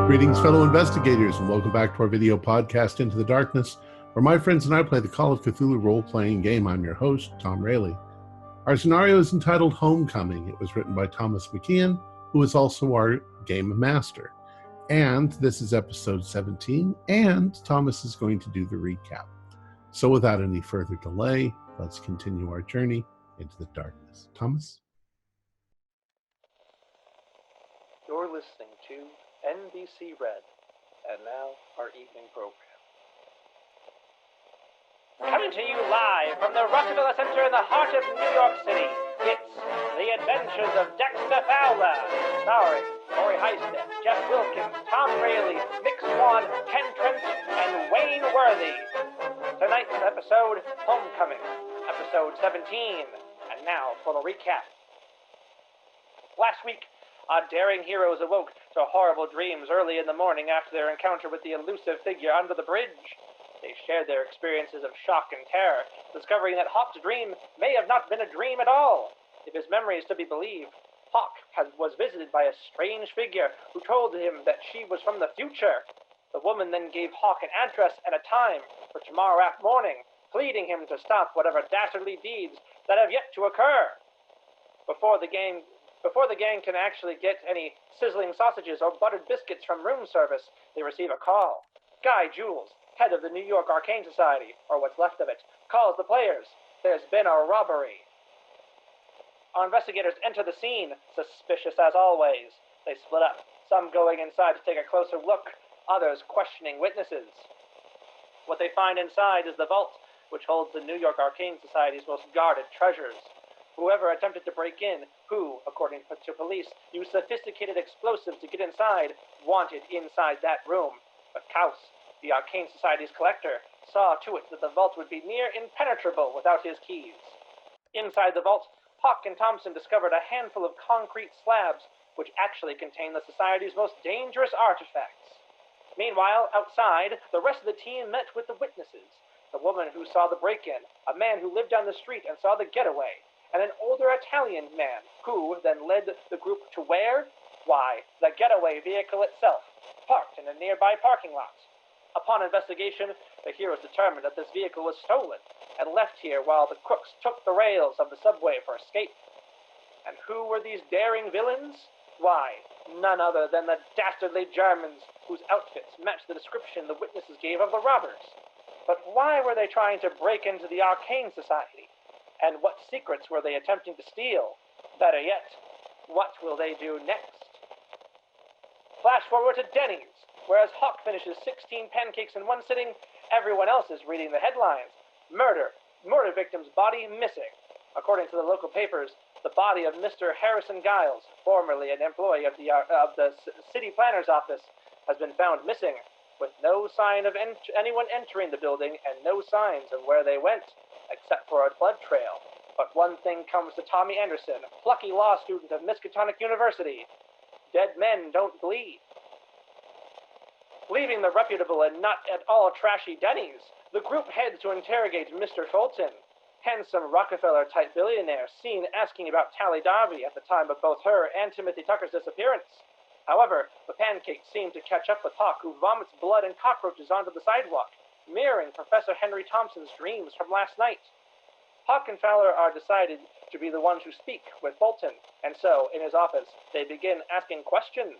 Greetings, fellow investigators, and welcome back to our video podcast, Into the Darkness, where my friends and I play the Call of Cthulhu role-playing game. I'm your host, Tom Rayleigh. Our scenario is entitled Homecoming. It was written by Thomas McKeon, who is also our game master. And this is episode 17, and Thomas is going to do the recap. So without any further delay, let's continue our journey into the darkness. Thomas? You're listening to NBC Red, and now our evening program. Coming to you live from the Rockefeller Center in the heart of New York City, it's The Adventures of Dexter Fowler, starring Corey Heisted, Jeff Wilkins, Tom Rayleigh, Mick Swan, Ken Trent, and Wayne Worthy. Tonight's episode, Homecoming, episode 17. And now for the recap. Last week, our daring heroes awoke to horrible dreams early in the morning after their encounter with the elusive figure under the bridge. They shared their experiences of shock and terror, discovering that Hawk's dream may have not been a dream at all. If his memory is to be believed, Hawk was visited by a strange figure who told him that she was from the future. The woman then gave Hawk an address and a time for tomorrow morning, pleading him to stop whatever dastardly deeds that have yet to occur. Before the gang can actually get any sizzling sausages or buttered biscuits from room service, they receive a call. Guy Jules, head of the New York Arcane Society, or what's left of it, calls the players. There's been a robbery. Our investigators enter the scene, suspicious as always. They split up, some going inside to take a closer look, others questioning witnesses. What they find inside is the vault, which holds the New York Arcane Society's most guarded treasures. Whoever attempted to break in, who, according to police, used sophisticated explosives to get inside, wanted inside that room. But Kaus, the Arcane Society's collector, saw to it that the vault would be near impenetrable without his keys. Inside the vault, Hawk and Thompson discovered a handful of concrete slabs, which actually contain the Society's most dangerous artifacts. Meanwhile, outside, the rest of the team met with the witnesses. The woman who saw the break-in, a man who lived down the street and saw the getaway, and an older Italian man, who then led the group to where? Why, the getaway vehicle itself, parked in a nearby parking lot. Upon investigation, the heroes determined that this vehicle was stolen and left here while the crooks took the rails of the subway for escape. And who were these daring villains? Why, none other than the dastardly Germans whose outfits matched the description the witnesses gave of the robbers. But why were they trying to break into the Arcane Society? And what secrets were they attempting to steal? Better yet, what will they do next? Flash forward to Denny's. Whereas Hawk finishes 16 pancakes in one sitting, everyone else is reading the headlines. Murder victim's body missing. According to the local papers, the body of Mr. Harrison Giles, formerly an employee of the city planner's office, has been found missing, with no sign of anyone entering the building and no signs of where they went, except for a blood trail. But one thing comes to Tommy Anderson, plucky law student of Miskatonic University. Dead men don't bleed. Leaving the reputable and not at all trashy Denny's, the group heads to interrogate Mr. Fulton, handsome Rockefeller-type billionaire seen asking about Tally Darby at the time of both her and Timothy Tucker's disappearance. However, the pancakes seem to catch up with Hawk, who vomits blood and cockroaches onto the sidewalk, mirroring Professor Henry Thompson's dreams from last night. Hawk and Fowler are decided to be the ones who speak with Fulton, and so, in his office, they begin asking questions.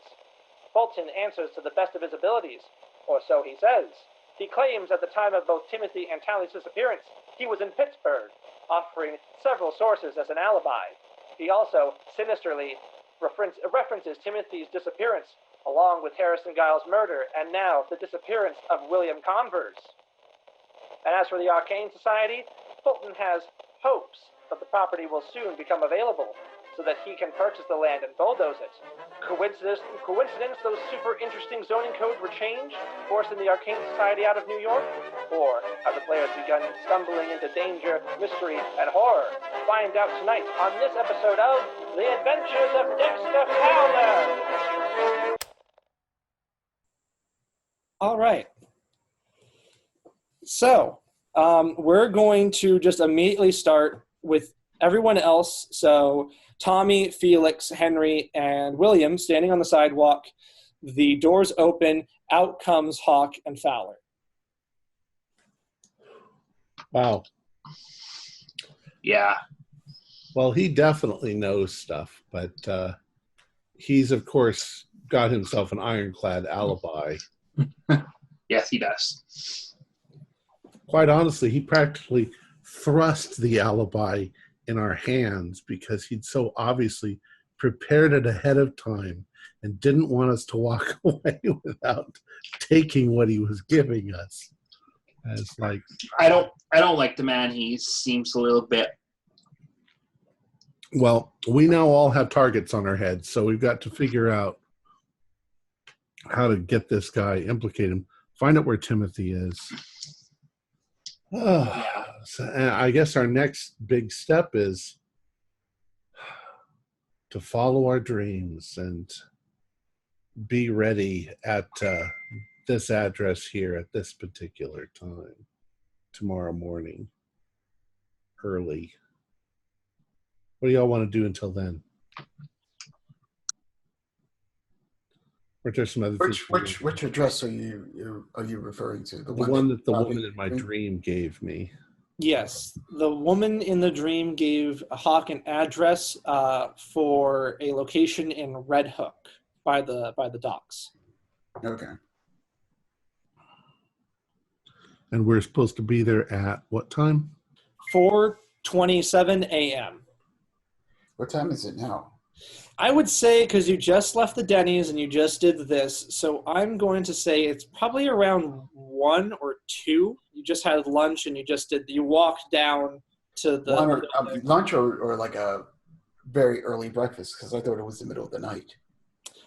Fulton answers to the best of his abilities, or so he says. He claims at the time of both Timothy and Tally's disappearance, he was in Pittsburgh, offering several sources as an alibi. He also, sinisterly, references Timothy's disappearance, along with Harrison Giles' murder, and now the disappearance of William Converse. And as for the Arcane Society, Fulton has hopes that the property will soon become available, so that he can purchase the land and bulldoze it. Coincidence those super interesting zoning codes were changed, forcing the Arcane Society out of New York? Or have the players begun stumbling into danger, mystery, and horror? Find out tonight on this episode of The Adventures of Dexter Fowler! All right. So, we're going to just immediately start with everyone else. So, Tommy, Felix, Henry, and William standing on the sidewalk. The doors open. Out comes Hawk and Fowler. Wow. Yeah. Well, he definitely knows stuff, but he's, of course, got himself an ironclad alibi. Yes, he does. Quite honestly, he practically thrust the alibi in our hands because he'd so obviously prepared it ahead of time and didn't want us to walk away without taking what he was giving us. As like, I don't like the man. He seems a little bit. well, we now all have targets on our heads, so we've got to figure out how to get this guy, implicate him, find out where Timothy is. So I guess our next big step is to follow our dreams and be ready at this address here at this particular time tomorrow morning, early. What do y'all want to do until then? Or there's some other things. Which address are you referring to? The one that the woman in my dream gave me. Yes, the woman in the dream gave Hawk an address for a location in Red Hook by the docks. Okay. And we're supposed to be there at what time? 4:27 a.m. What time is it now? I would say, because you just left the Denny's and you just did this, so I'm going to say it's probably around 1 or 2. You just had lunch and you walked down to the lunch or like a very early breakfast, because I thought it was the middle of the night.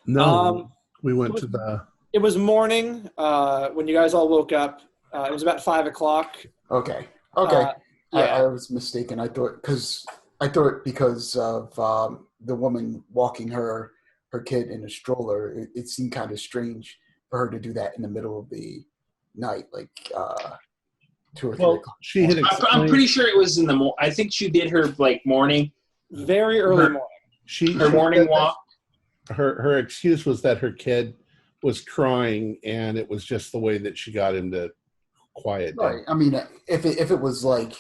No, we went to the... It was morning when you guys all woke up. It was about 5 o'clock. Okay. Yeah. I was mistaken. I thought because of the woman walking her kid in a stroller, it seemed kind of strange for her to do that in the middle of the night, like 2 or 3 o'clock. She had I'm pretty sure it was in the morning. I think she did her like morning, very early morning. Her morning walk. Her excuse was that her kid was crying, and it was just the way that she got him to quiet down. Right. I mean, if it was like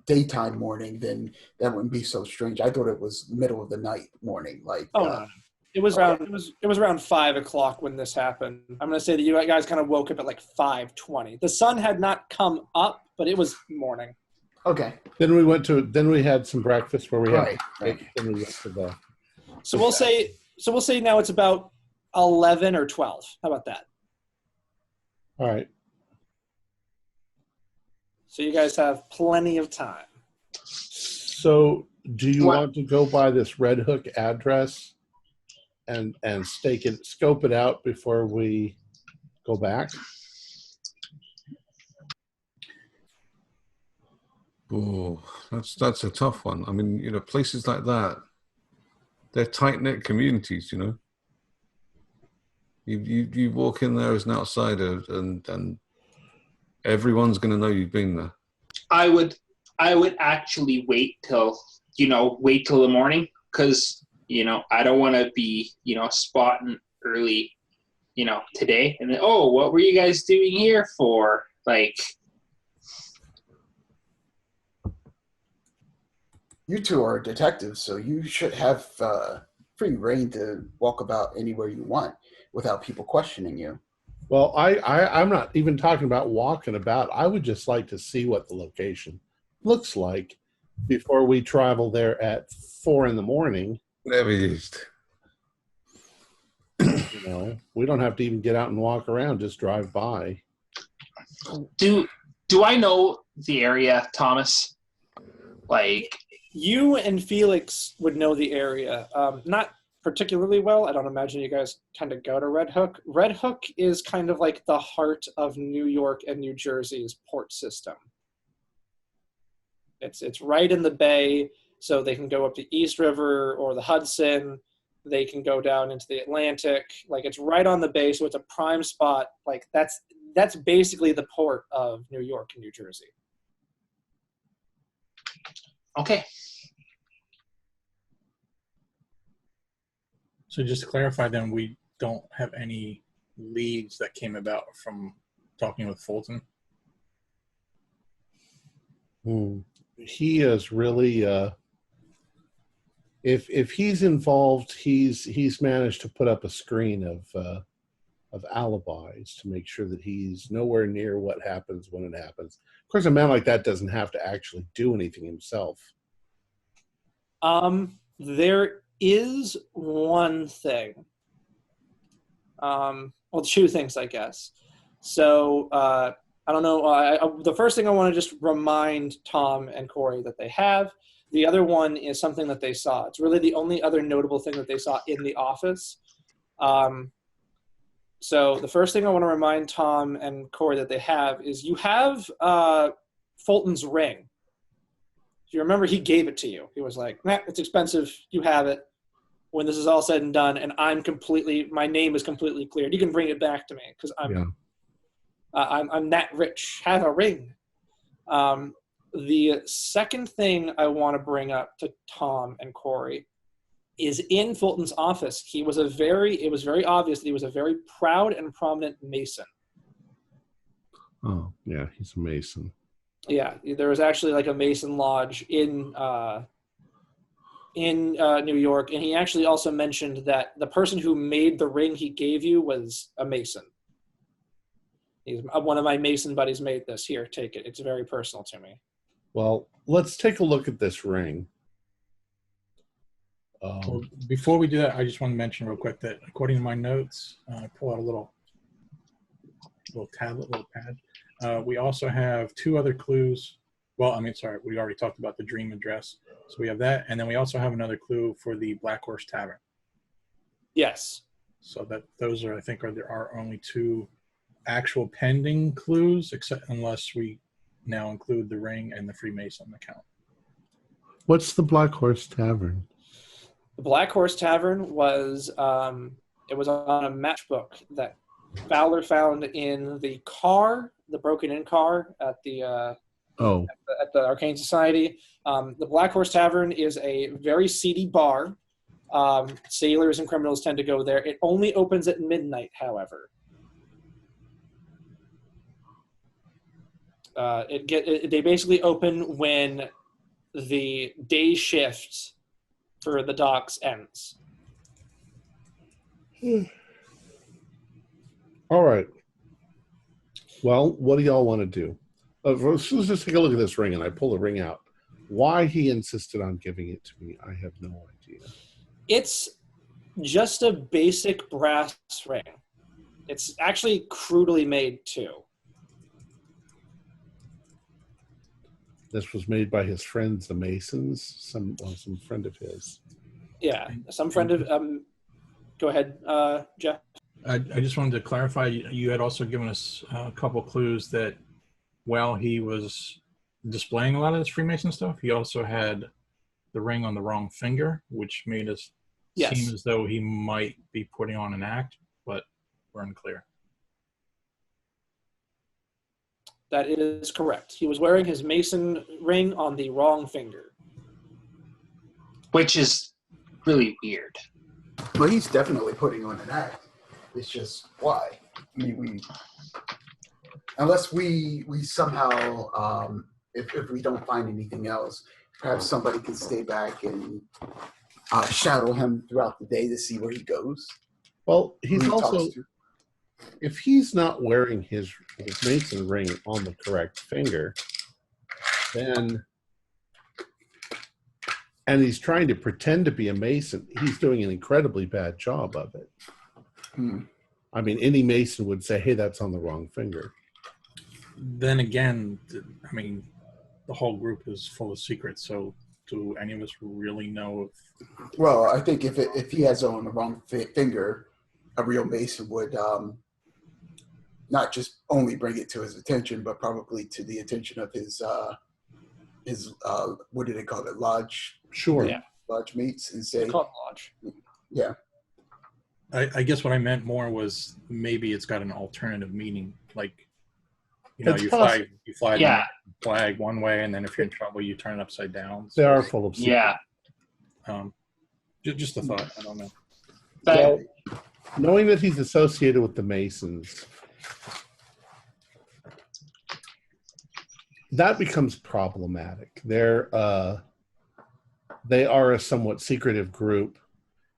daytime morning, then that wouldn't be so strange. I thought it was middle of the night morning. Like, no. It was around 5 o'clock when this happened. I'm going to say that you guys kind of woke up at like 5:20. The sun had not come up, but it was morning. Okay. Then we had some breakfast where we had. Right. Then we went to the. So we'll say now it's about 11 or 12. How about that? All right. So you guys have plenty of time. So do you want to go by this Red Hook address and scope it out before we go back? Oh, that's a tough one. I mean, places like that, they're tight-knit communities, You walk in there as an outsider and everyone's going to know you've been there. I would actually wait till the morning, because I don't want to be spotting early today and then, what were you guys doing here for? Like, you two are detectives, so you should have free reign to walk about anywhere you want without people questioning you. Well, I'm not even talking about walking about. I would just like to see what the location looks like before we travel there at 4 a.m. Never used. We don't have to even get out and walk around, just drive by. Do I know the area, Thomas? Like, you and Felix would know the area. Not particularly well. I don't imagine you guys kind of go to Red Hook. Red Hook is kind of like the heart of New York and New Jersey's port system. It's right in the bay, so they can go up the East River or the Hudson. They can go down into the Atlantic. Like, it's right on the bay, so it's a prime spot. Like, that's basically the port of New York and New Jersey. Okay. So just to clarify, then don't have any leads that came about from talking with Fulton. He is really if he's involved, he's managed to put up a screen of alibis to make sure that he's nowhere near what happens when it happens. Of course, a man like that doesn't have to actually do anything himself. There is one thing. Well, two things, I guess. So I don't know. The first thing I want to just remind Tom and Corey that they have. The other one is something that they saw. It's really the only other notable thing that they saw in the office. So the first thing I want to remind Tom and Corey that they have is you have Fulton's ring. Do you remember he gave it to you? He was like, nah, it's expensive. You have it. When this is all said and done, and my name is completely cleared. You can bring it back to me because I'm that rich. Have a ring. The second thing I want to bring up to Tom and Corey is in Fulton's office. It was very obvious that he was a very proud and prominent Mason. Oh, yeah, he's a Mason. Yeah, there was actually like a Mason lodge in New York, and he actually also mentioned that the person who made the ring he gave you was a Mason. One of my Mason buddies made this. Here, take it. It's very personal to me. Well, let's take a look at this ring. Well, before we do that, I just want to mention real quick that according to my notes, I pull out a little tablet, little pad. We also have two other clues. Well, we already talked about the dream address. So we have that, and then we also have another clue for the Black Horse Tavern. Yes. So those are, I think, are our only two actual pending clues, unless we now include the ring and the Freemason account. What's the Black Horse Tavern? The Black Horse Tavern was it was on a matchbook that Fowler found in the broken-in car at the Arcane Society. The Black Horse Tavern is a very seedy bar. Sailors and criminals tend to go there. It only opens at midnight, however. They basically open when the day shift for the docks ends. All right. Well, what do y'all want to do? Let's just take a look at this ring, and I pull the ring out. Why he insisted on giving it to me, I have no idea. It's just a basic brass ring. It's actually crudely made, too. This was made by his friends, the Masons, some friend of his. Yeah, some friend of... go ahead, Jeff. I just wanted to clarify, you had also given us a couple clues that while he was displaying a lot of this Freemason stuff, he also had the ring on the wrong finger, which made us seem as though he might be putting on an act, but we're unclear. That is correct. He was wearing his Mason ring on the wrong finger. Which is really weird. Well, he's definitely putting on an act. It's just why. I mean, unless we somehow, if we don't find anything else, perhaps somebody can stay back and shadow him throughout the day to see where he goes. Well, he's also, if he's not wearing his Mason ring on the correct finger, then, and he's trying to pretend to be a Mason, he's doing an incredibly bad job of it. I mean, any Mason would say, hey, that's on the wrong finger. Then again, I mean, the whole group is full of secrets, so do any of us really know if... Well, I think if he has it on the wrong finger, a real Mason would not just only bring it to his attention, but probably to the attention of his what do they call it, lodge? Sure. Yeah. Lodge mates, and say... They call it lodge. Yeah. I guess what I meant more was maybe it's got an alternative meaning, like, you know, you fly the flag one way, and then if you're in trouble, you turn it upside down. They are full of secrets. Yeah. Just a thought. I don't know. But knowing that he's associated with the Masons, that becomes problematic. They are a somewhat secretive group.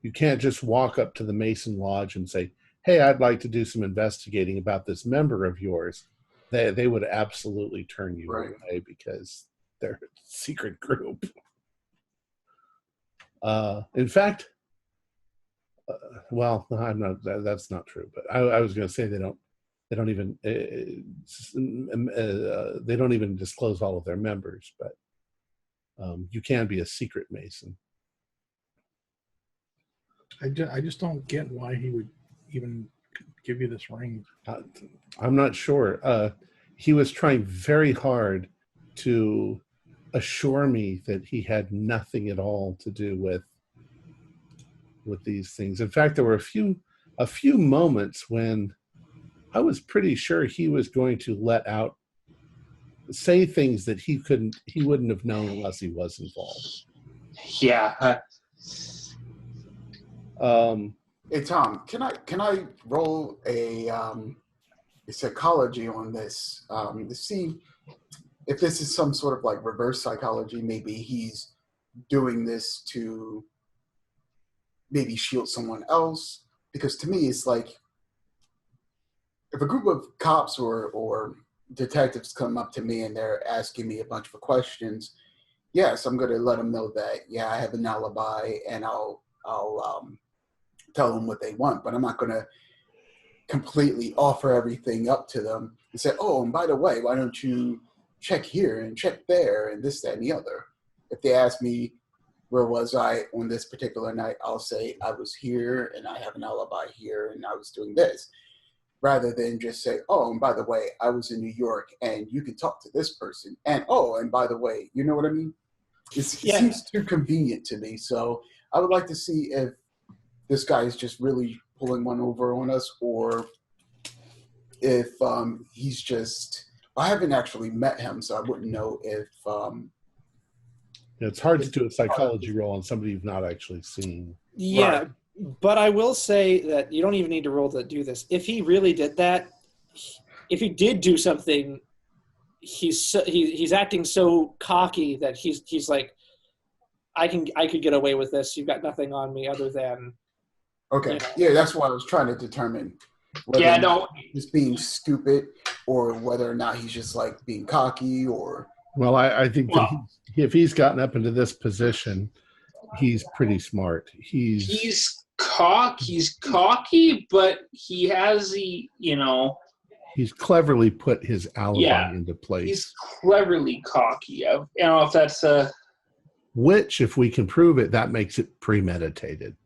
You can't just walk up to the Mason Lodge and say, "Hey, I'd like to do some investigating about this member of yours." They would absolutely turn you away because they're a secret group. In fact, well, I'm not. That's not true. But I was going to say they don't even disclose all of their members. But you can be a secret Mason. I just don't get why he would even give you this ring. I'm not sure. He was trying very hard to assure me that he had nothing at all to do with these things. In fact, there were a few moments when I was pretty sure he was going to say things that he wouldn't have known unless he was involved. Yeah. Hey Tom, can I roll a psychology on this to see if this is some sort of like reverse psychology? Maybe he's doing this to maybe shield someone else. Because to me, it's like if a group of cops or detectives come up to me and they're asking me a bunch of questions, yes, I'm going to let them know that, yeah, I have an alibi, and I'll tell them what they want. But I'm not going to completely offer everything up to them and say, oh, and by the way, why don't you check here and check there and this, that, and the other. If they ask me, where was I on this particular night, I'll say I was here and I have an alibi here and I was doing this. Rather than just say, oh, and by the way, I was in New York and you can talk to this person. And, oh, and by the way, you know what I mean? It seems too convenient to me. So I would like to see if this guy is just really pulling one over on us, or if he's just, I haven't actually met him, so I wouldn't know if... it's hard to do a psychology roll on somebody you've not actually seen. Yeah, Right. But I will say that you don't even need to roll to do this. If he really did that, if he did do something, he's acting so cocky that he's like, I could get away with this. You've got nothing on me other than... Okay. You know. Yeah, that's what I was trying to determine. Whether he's being stupid or whether or not he's just like being cocky or... Well, I think that if he's gotten up into this position, he's pretty smart. He's cocky, but he has the, he's cleverly put his alibi into place. He's cleverly cocky. I don't know if that's which, if we can prove it, that makes it premeditated.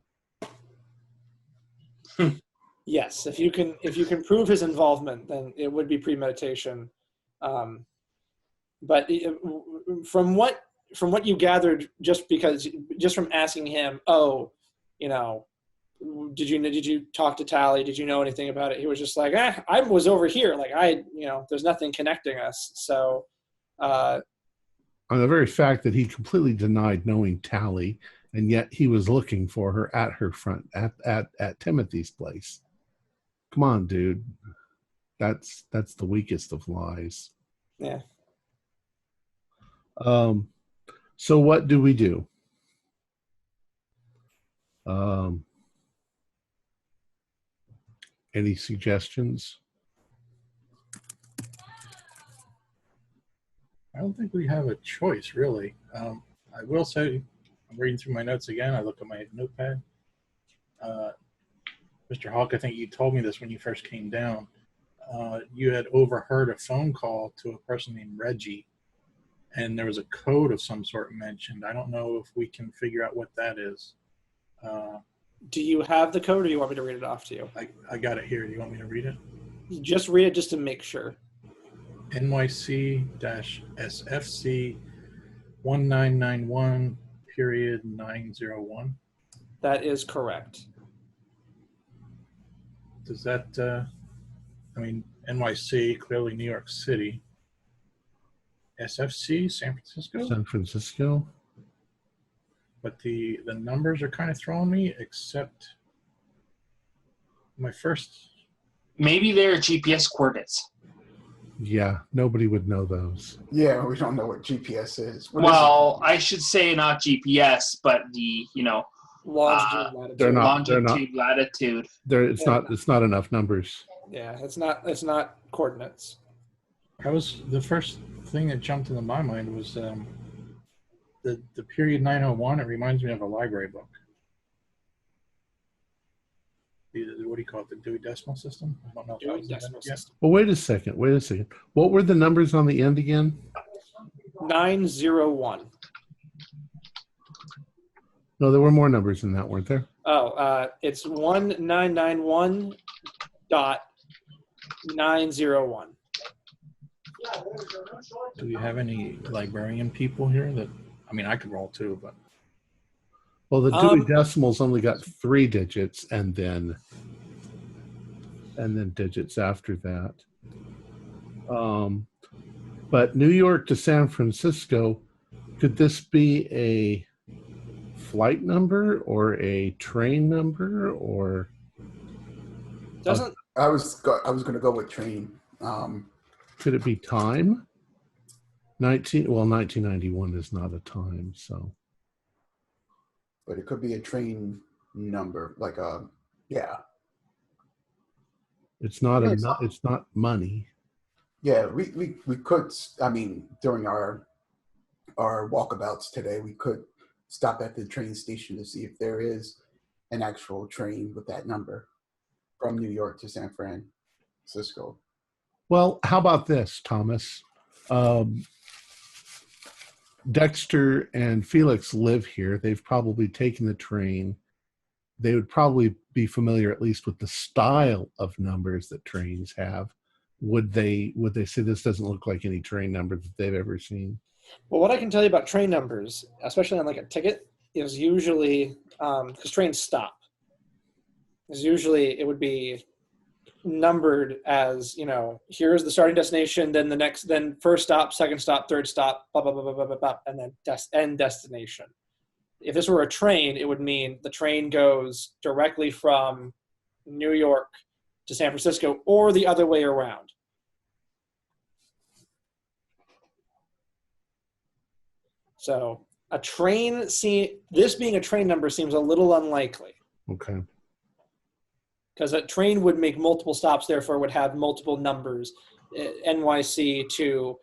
Yes, if you can prove his involvement, then it would be premeditation. But from what you gathered, just from asking him, did you talk to Tally? Did you know anything about it? He was just like, I was over here. Like there's nothing connecting us. So, on the very fact that he completely denied knowing Tally, and yet he was looking for her at her front at Timothy's place. Come on, dude. That's the weakest of lies. Yeah. So what do we do? Any suggestions? I don't think we have a choice, really. I will say, I'm reading through my notes again. I look at my notepad. Mr. Hawk, I think you told me this when you first came down. You had overheard a phone call to a person named Reggie, and there was a code of some sort mentioned. I don't know if we can figure out what that is. Do you have the code, or do you want me to read it off to you? I got it here. Do you want me to read it? Just read it just to make sure. NYC-SFC 1991.901. That is correct. Does that, NYC, clearly New York City. SFC, San Francisco? San Francisco. But the numbers are kind of throwing me, except my first. Maybe they're GPS coordinates. Yeah, nobody would know those. Yeah, we don't know what GPS is. What Well, I should say not GPS, but the Longitude, latitude. They're not. longitude, latitude. It's not enough numbers. Yeah, it's not coordinates. The first thing that jumped into my mind was the period 901. It reminds me of a library book. What do you call it? The Dewey Decimal System? I don't know if Dewey that was Decimal yet. System. Well, wait a second. What were the numbers on the end again? 901. No, there were more numbers than that, weren't there? Oh, it's 1991.901. Do you have any librarian people here that? I mean, I could roll too, but. Well, the Dewey Decimals only got 3 digits, and then digits after that. But New York to San Francisco, could this be a flight number or a train number or? Doesn't I was going to go with train. Could it be time? 1991 is not a time, so. But it could be a train number, like It's not it's not money. Yeah, we could. I mean, during our walkabouts today, we could stop at the train station to see if there is an actual train with that number from New York to San Francisco. Well, how about this, Thomas? Dexter and Felix live here. They've probably taken the train. They would probably be familiar at least with the style of numbers that trains have. Would they say this doesn't look like any train number that they've ever seen? Well, what I can tell you about train numbers, especially on like a ticket, is usually because trains stop. Is usually it would be numbered as, here's the starting destination, then first stop, second stop, third stop, blah, blah, blah, blah, blah, blah, blah, and then end destination. If this were a train, it would mean the train goes directly from New York to San Francisco or the other way around. So this being a train number seems a little unlikely. Okay. Because a train would make multiple stops, therefore would have multiple numbers, NYC to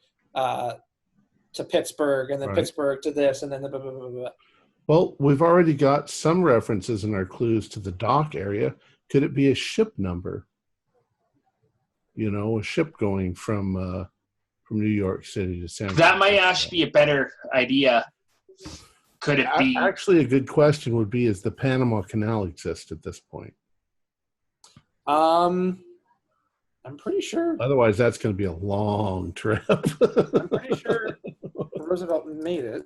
Pittsburgh, and then Right. Pittsburgh to this, and then the blah, blah, blah, blah. Well, we've already got some references in our clues to the dock area. Could it be a ship number? A ship going from New York City to San Francisco. That might actually be a better idea. Could it be? Actually, a good question would be, does the Panama Canal exist at this point? I'm pretty sure. Otherwise, that's going to be a long trip. I'm pretty sure Roosevelt made it.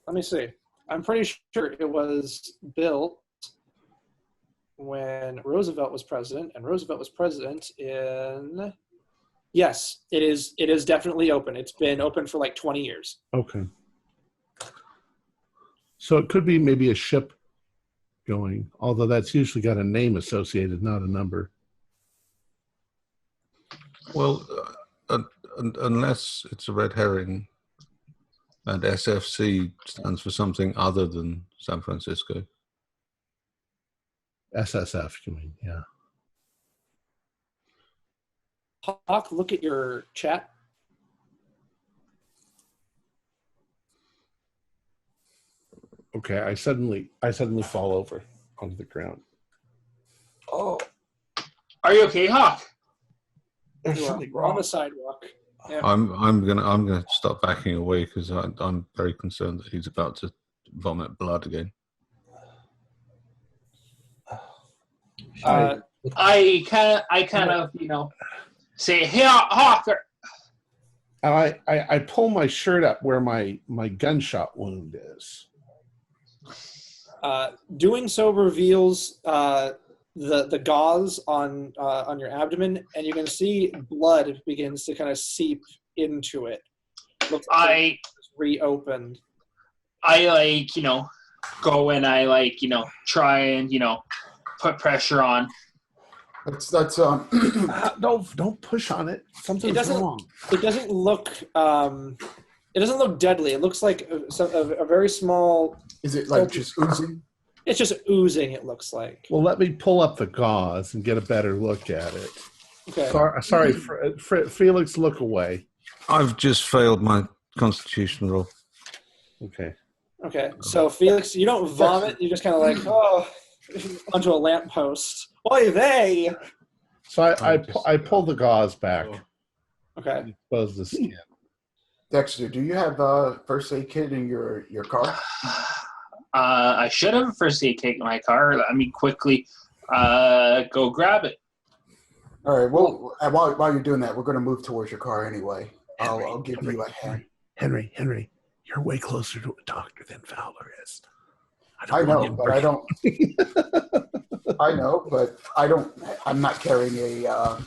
Let me see. I'm pretty sure it was built when Roosevelt was president, and Roosevelt was president in. Yes, it is. It is definitely open. It's been open for like 20 years. Okay. So it could be maybe a ship going, although that's usually got a name associated, not a number. Well, unless it's a red herring and SFC stands for something other than San Francisco. SSF, you mean, yeah. Hawk, look at your chat. Okay, I suddenly fall over onto the ground. Oh, Are you okay, Hawk? There's you are something on wrong. the sidewalk. Yeah. I'm gonna start backing away because I'm very concerned that he's about to vomit blood again. I kind of say, hey, Hawk. And I pull my shirt up where my gunshot wound is. Doing so reveals the gauze on your abdomen, and you can see blood begins to kind of seep into it. Looks like it's reopened. I go and I try and put pressure on That's Don't push on it. Something's wrong. It doesn't look. It doesn't look deadly. It looks like a very small. Is it like just oozing? It's just oozing. It looks like. Well, let me pull up the gauze and get a better look at it. Okay. Sorry, Felix, look away. I've just failed my constitution roll. Okay. Okay. So Felix, you don't vomit. You just kind of like onto a lamppost. Oy vey! So I pull the gauze back. Okay. Expose the skin. Dexter, do you have a first aid kit in your car? I should have a first aid kit in my car. Let me quickly go grab it. All right. Well, while you're doing that, we're going to move towards your car anyway. I'll give you a hand. Henry, you're way closer to a doctor than Fowler is. I know, but I don't. I know, but I don't. I'm not carrying a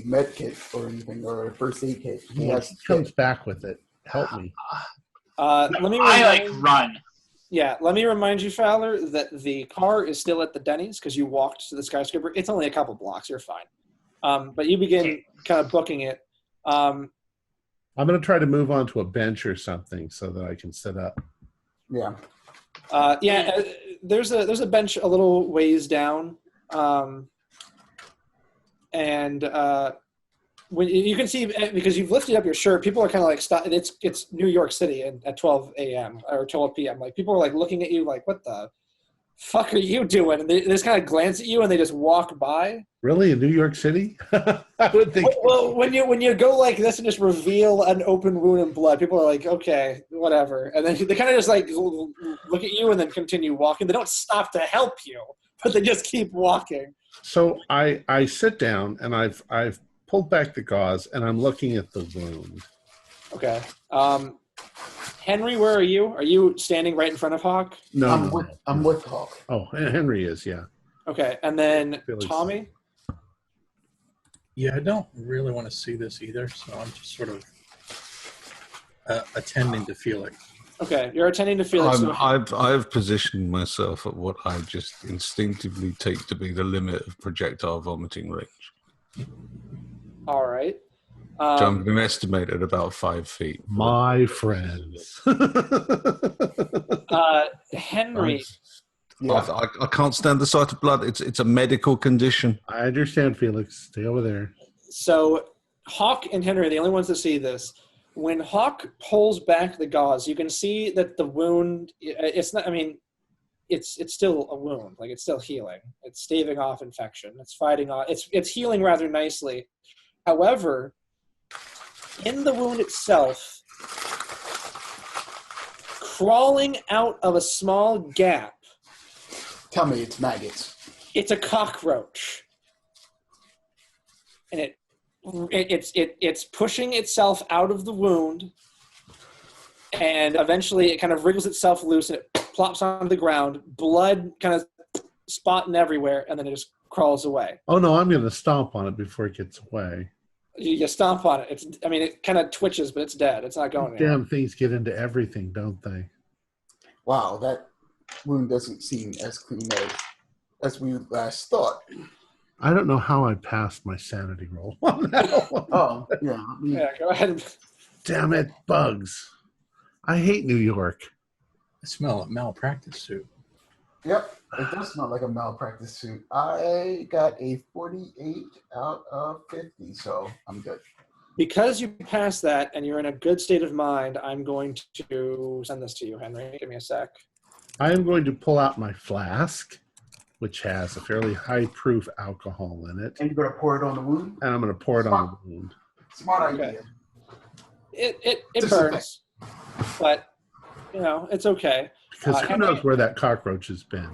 med kit or anything or a first aid kit. He comes back with it. Help me. Run. Yeah, let me remind you, Fowler, that the car is still at the Denny's because you walked to the skyscraper. It's only a couple blocks. You're fine. But you begin kind of booking it. I'm going to try to move on to a bench or something so that I can sit up. Yeah. There's a bench a little ways down, and when you can see, because you've lifted up your shirt, people are kind of like stop. It's New York City at 12 a.m. or 12 p.m. Like people are like looking at you like, what the fuck are you doing? And they just kind of glance at you and they just walk by. Really, in New York City? I would think. Well, when you go like this and just reveal an open wound in blood, people are like, okay, whatever, and then they kind of just like look at you and then continue walking. They don't stop to help you, but they just keep walking. So I sit down and I've pulled back the gauze and I'm looking at the wound. Okay. Henry, where are you? Are you standing right in front of Hawk? No, I'm with Hawk. Oh, Henry is, yeah. Okay, and then Felix. Tommy? Yeah, I don't really want to see this either, so I'm just sort of attending to Felix. Okay, you're attending to Felix. I've positioned myself at what I just instinctively take to be the limit of projectile vomiting range. All right. Which I'm going to estimate at about 5 feet. My friends. Henry. I can't stand the sight of blood. It's a medical condition. I understand, Felix. Stay over there. So Hawk and Henry are the only ones that see this. When Hawk pulls back the gauze, you can see that the wound, it's not, I mean, it's still a wound. Like, it's still healing. It's staving off infection. It's fighting off. It's healing rather nicely. However, in the wound itself, crawling out of a small gap, Tell me it's maggots. it's a cockroach. And it's pushing itself out of the wound, and eventually it kind of wriggles itself loose and it plops on the ground, blood kind of spotting everywhere, and then it just crawls away. Oh, no, I'm going to stomp on it before it gets away. You stomp on it. It kind of twitches, but it's dead. It's not going anywhere. Damn things get into everything, don't they? Wow, that wound doesn't seem as clean as we last thought. I don't know how I passed my sanity roll on that one. Oh, yeah. Yeah, go ahead. Damn it, bugs. I hate New York. I smell a malpractice suit. Yep, it does smell like a malpractice suit. I got a 48 out of 50, so I'm good. Because you passed that and you're in a good state of mind, I'm going to send this to you, Henry. Give me a sec. I am going to pull out my flask, which has a fairly high-proof alcohol in it. And you're going to pour it on the wound? And I'm going to pour it on the wound. Smart Okay. idea. It burns, but, it's okay. Because who knows where that cockroach has been.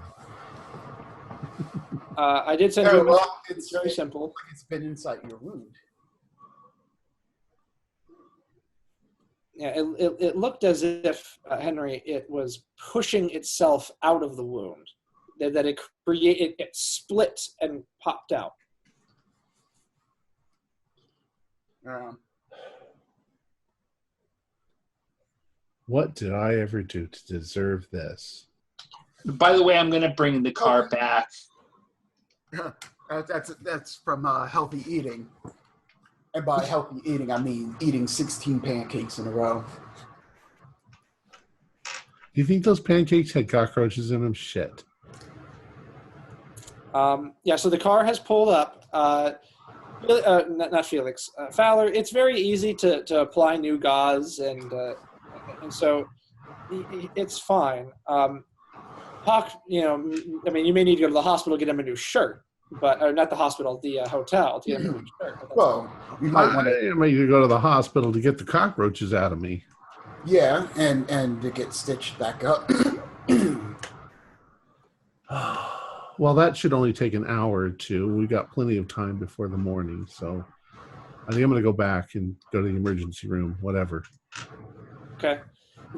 I did send you a message. Well, It's very simple. It's been inside your wound. Yeah, it looked as if, Henry, it was pushing itself out of the wound. That it split and popped out. What did I ever do to deserve this? By the way, I'm going to bring the car back That's from healthy eating. And by healthy eating, I mean eating 16 pancakes in a row. Do you think those pancakes had cockroaches in them? Shit. Yeah, so the car has pulled up. Not Felix, Fowler. It's very easy to apply new gauze, and so it's fine. Hawk, I mean, you may need to go to the hospital to get him a new shirt, but not the hospital, the hotel to get him a new shirt. Well, we might want to. I might need to go to the hospital to get the cockroaches out of me. Yeah, and to get stitched back up. Well, that should only take an hour or two. We've got plenty of time before the morning, so I think I'm going to go back and go to the emergency room, whatever. Okay.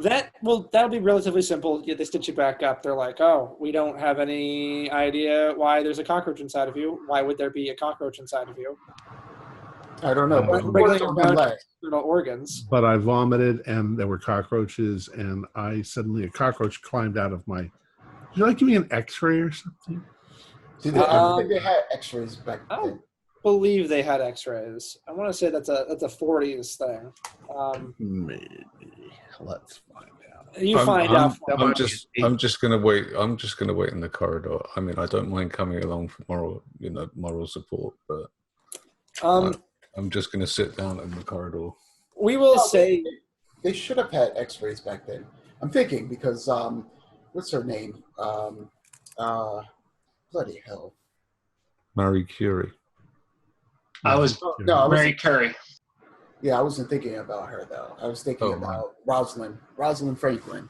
That'll be relatively simple. They stitch you back up. They're like, oh, we don't have any idea why there's a cockroach inside of you. Why would there be a cockroach inside of you? I don't know. Internal organs. But I vomited, and there were cockroaches, and a cockroach climbed out of my... Would you like to give me an X-ray or something? Did they had X-rays back then? I don't believe they had X-rays. I want to say that's a 40s thing. Maybe. Let's find out. You find out. I'm just gonna wait. I'm just gonna wait in the corridor. I mean, I don't mind coming along for moral support, but I'm just gonna sit down in the corridor. We will say they should have had X-rays back then. I'm thinking because what's her name? Bloody hell. Marie Curie. Mary Curie. Yeah, I wasn't thinking about her though. I was thinking about Rosalind Franklin.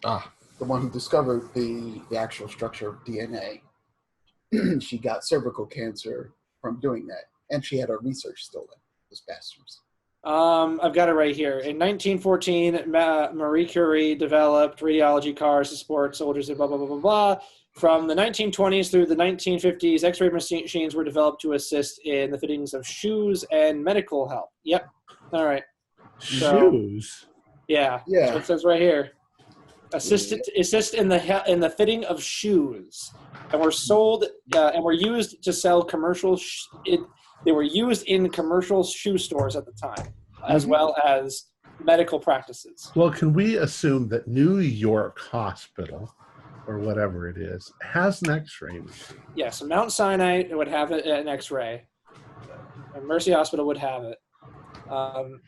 The one who discovered the actual structure of DNA. She got cervical cancer from doing that, and she had her research stolen. Those bastards. I've got it right here. In 1914, Marie Curie developed radiology cars to support soldiers and blah, blah, blah, blah, blah. From the 1920s through the 1950s, X-ray machines were developed to assist in the fittings of shoes and medical help. Yep. All right. Shoes? Yeah. That's what it says right here. Assist in the fitting of shoes. And were sold and were used to sell commercial... They were used in commercial shoe stores at the time, as well as medical practices. Well, can we assume that New York Hospital, or whatever it is, has an X-ray machine? Yes, Mount Sinai would have an X-ray. And Mercy Hospital would have it. I'm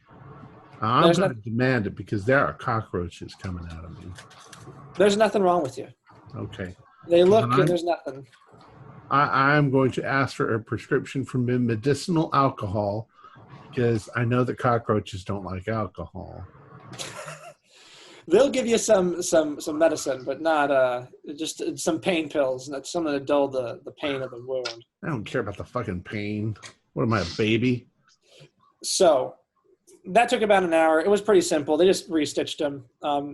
going to demand it because there are cockroaches coming out of me. There's nothing wrong with you. Okay. They look and there's nothing. I'm going to ask for a prescription for medicinal alcohol because I know that cockroaches don't like alcohol. They'll give you some medicine, but not just some pain pills. That's something to dull the pain of the wound. I don't care about the fucking pain. What am I, a baby? So that took about an hour. It was pretty simple. They just restitched him.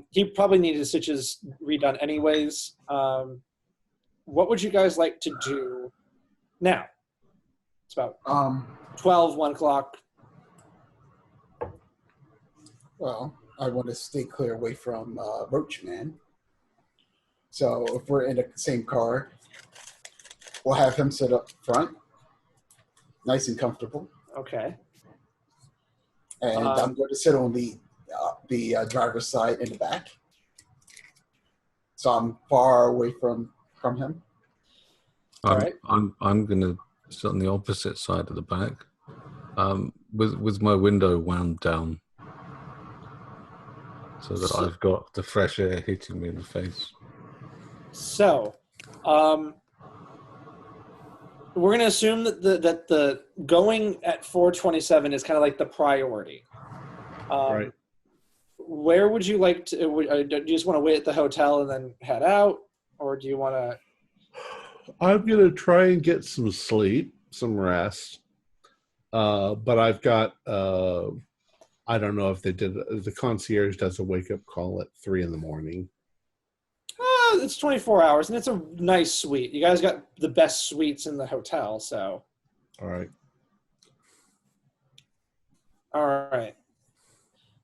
He probably needed his stitches redone anyways. What would you guys like to do now? It's about 1 o'clock. Well, I want to stay clear away from Roach Man. So if we're in the same car, we'll have him sit up front, nice and comfortable. Okay. And I'm going to sit on the driver's side in the back. So I'm far away from him. I'm going to sit on the opposite side of the back, with my window wound down, so that I've got the fresh air hitting me in the face. So, we're going to assume that the going at 4:27 is kind of like the priority. Right. Where would you like to? Do you just want to wait at the hotel and then head out? Or do you want to... I'm going to try and get some sleep, some rest. But I've got, I don't know if the concierge does a wake-up call at 3 in the morning. It's 24 hours, and it's a nice suite. You guys got the best suites in the hotel, so... All right.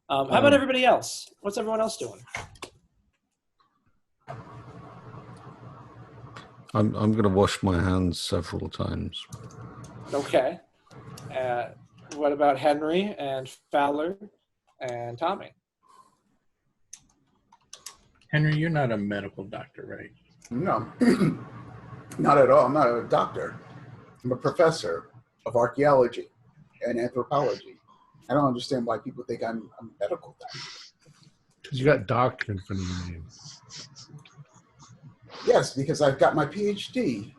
How about everybody else? What's everyone else doing? I'm going to wash my hands several times. Okay. What about Henry and Fowler and Tommy? Henry, you're not a medical doctor, right? No, not at all. I'm not a doctor. I'm a professor of archaeology and anthropology. I don't understand why people think I'm a medical doctor. Because you got doctor in front of your name. Yes, because I've got my PhD.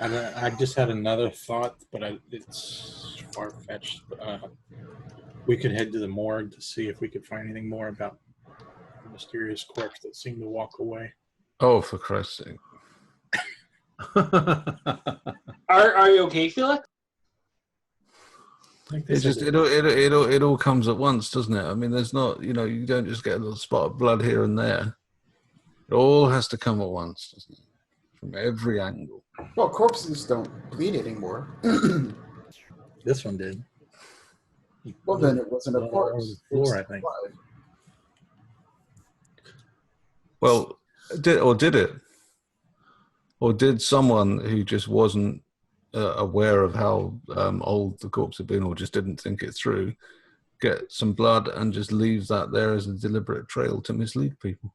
I just had another thought, but it's far-fetched. We could head to the morgue to see if we could find anything more about the mysterious corpse that seemed to walk away. Oh, for Christ's sake. Are you okay, Felix? It all comes at once, doesn't it? I mean, there's not, you don't just get a little spot of blood here and there. It all has to come at once, doesn't it? From every angle. Well, corpses don't bleed anymore. This one did. Well, then it wasn't a corpse. Floor, I think. Blood. Well, did it? Or did someone who just wasn't aware of how old the corpse had been, or just didn't think it through, get some blood and just leave that there as a deliberate trail to mislead people?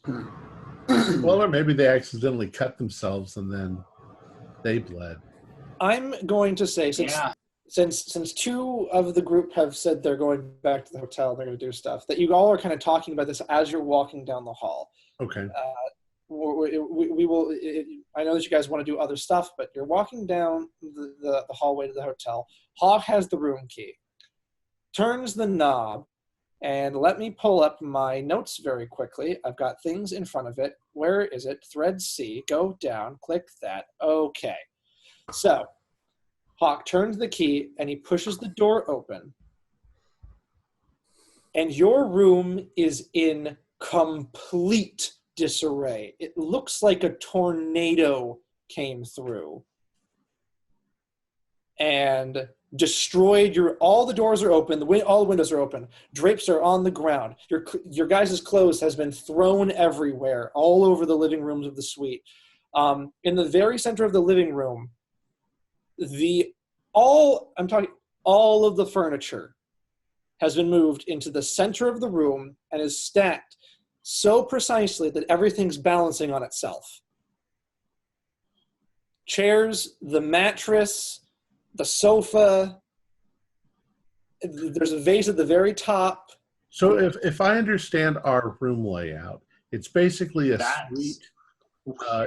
Well, or maybe they accidentally cut themselves and then they bled. I'm going to say, since two of the group have said they're going back to the hotel, they're going to do stuff, that you all are kind of talking about this as you're walking down the hall. Okay. We will. I know that you guys want to do other stuff, but you're walking down the hallway to the hotel. Hawk has the room key, turns the knob, and let me pull up my notes very quickly. I've got things in front of it. Where is it? Thread C. Go down. Click that. Okay. So Hawk turns the key, and he pushes the door open. And your room is in complete disarray. It looks like a tornado came through and destroyed all the doors are open, all the windows are open, drapes are on the ground, your guys' clothes has been thrown everywhere, all over the living rooms of the suite. In the very center of the living room, all of the furniture has been moved into the center of the room and is stacked so precisely that everything's balancing on itself. Chairs, the mattress, the sofa, there's a vase at the very top. So if I understand our room layout, it's basically a suite.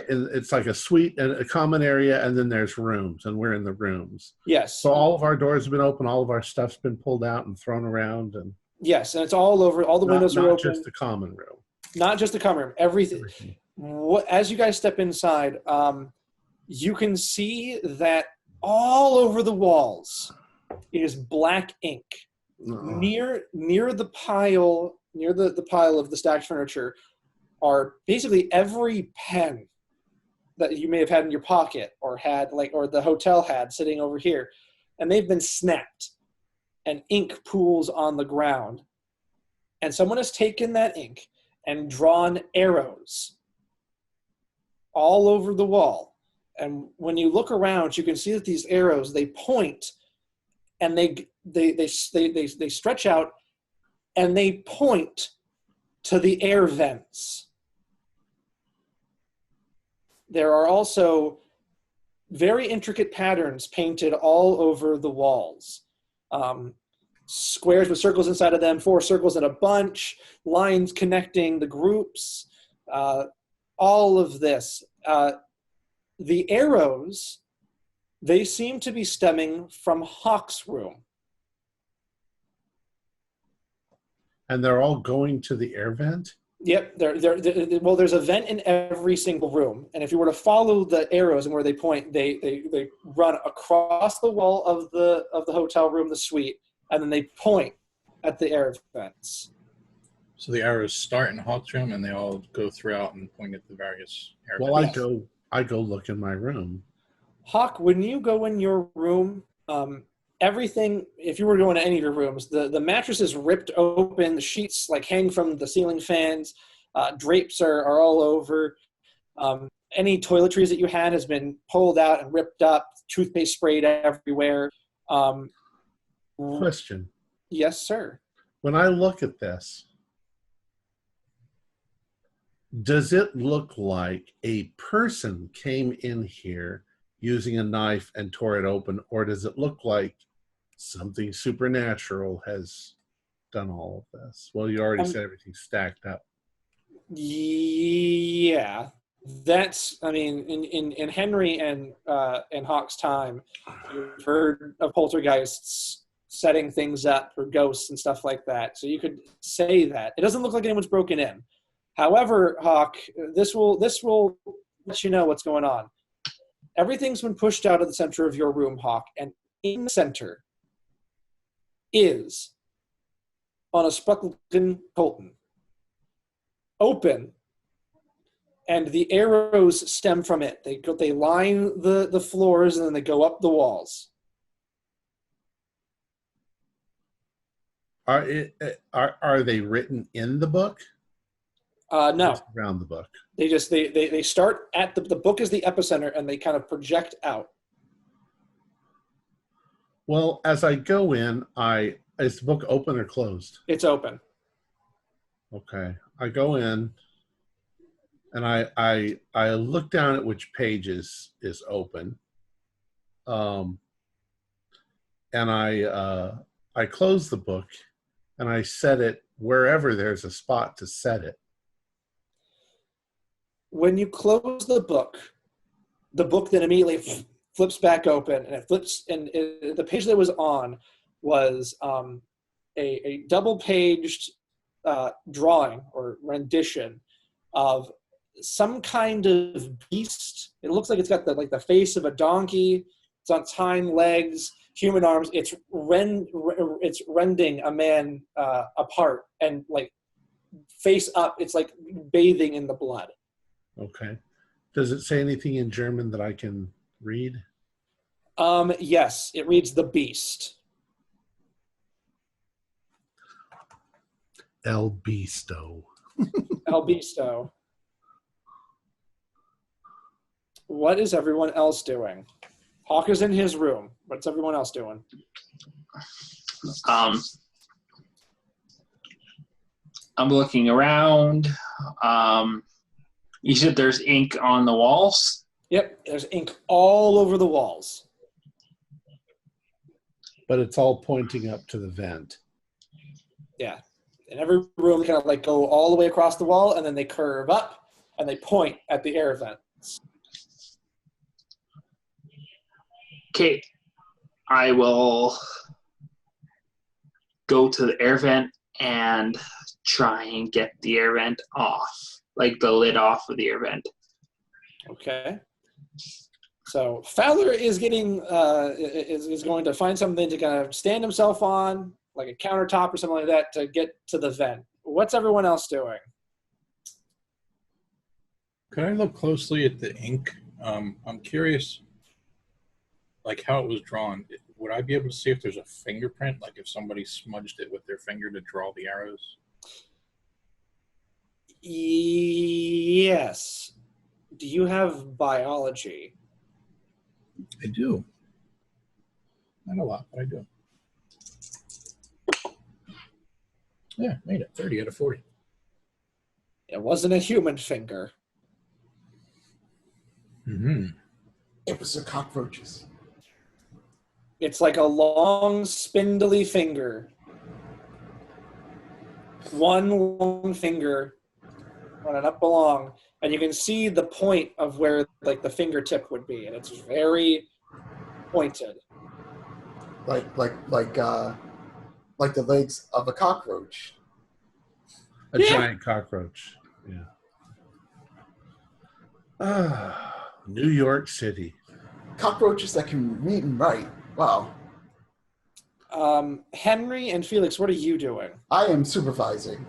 It's like a suite and a common area, and then there's rooms, and we're in the rooms. Yes. So all of our doors have been open, all of our stuff's been pulled out and thrown around, and yes, and it's all over. All the windows are open. Not just the common room. Not just the common room. Everything. As you guys step inside, you can see that all over the walls is black ink. Near the pile of the stacked furniture are basically every pen that you may have had in your pocket or the hotel had sitting over here, and they've been snapped, and ink pools on the ground, and someone has taken that ink and drawn arrows all over the wall. And when you look around, you can see that these arrows, they point and they stretch out and they point to the air vents. There are also very intricate patterns painted all over the walls. Squares with circles inside of them, 4 circles in a bunch, lines connecting the groups, all of this. The arrows, they seem to be stemming from Hawk's room. And they're all going to the air vent? Yep. Well, there's a vent in every single room. And if you were to follow the arrows and where they point, they run across the wall of the hotel room, the suite, and then they point at the air vents. So the arrows start in Hawk's room and they all go throughout and point at the various air Well, vents. I go look in my room. Hawk, when you go in your room, everything, if you were going to any of your rooms, the mattress is ripped open, the sheets like hang from the ceiling fans, drapes are all over. Any toiletries that you had has been pulled out and ripped up, toothpaste sprayed everywhere. Question. Yes, sir. When I look at this, does it look like a person came in here using a knife and tore it open, or does it look like something supernatural has done all of this? Well, you already said everything's stacked up. Yeah. That's, I mean, in Henry and Hawk's time, you've heard of poltergeists setting things up or ghosts and stuff like that. So you could say that. It doesn't look like anyone's broken in. However, Hawk, this will let you know what's going on. Everything's been pushed out of the center of your room, Hawk, and in the center is, on a Spuckleton Colton, open, and the arrows stem from it. They line the floors, and then they go up the walls. Are they written in the book? No. Just around the book. They start at the book is the epicenter, and they kind of project out. Well, as I go in, is the book open or closed? It's open. Okay. I go in, and I look down at which page is open. And I close the book, and I set it wherever there's a spot to set it. When you close the book then immediately flips back open, and it flips, and the page that was on was a double-paged drawing or rendition of some kind of beast. It looks like it's got the face of a donkey. It's on hind legs, human arms. It's rending a man apart, and like face up. It's like bathing in the blood. Okay. Does it say anything in German that I can read? Yes, it reads "the beast." El Bisto. El Bisto. What is everyone else doing? Hawk is in his room. What's everyone else doing? I'm looking around. You said there's ink on the walls? Yep, there's ink all over the walls. But it's all pointing up to the vent. Yeah. In every room, they kind of like go all the way across the wall, and then they curve up, and they point at the air vents. Okay. I will go to the air vent and try and get the air vent off. Like the lid off of the air vent. Okay. So Fowler is getting is going to find something to kind of stand himself on, like a countertop or something like that, to get to the vent. What's everyone else doing? Could I look closely at the ink? I'm curious, like how it was drawn. Would I be able to see if there's a fingerprint, like if somebody smudged it with their finger to draw the arrows? Yes. Do you have biology? I do. Not a lot, but I do. Yeah, made it. 30 out of 40. It wasn't a human finger. Mm-hmm. It was the cockroaches. It's like a long, spindly finger. One long finger running up along, and you can see the point of where like the fingertip would be, and it's very pointed. Like the legs of a cockroach. A giant cockroach. Yeah. New York City. Cockroaches that can read and write. Wow. Henry and Felix, what are you doing? I am supervising.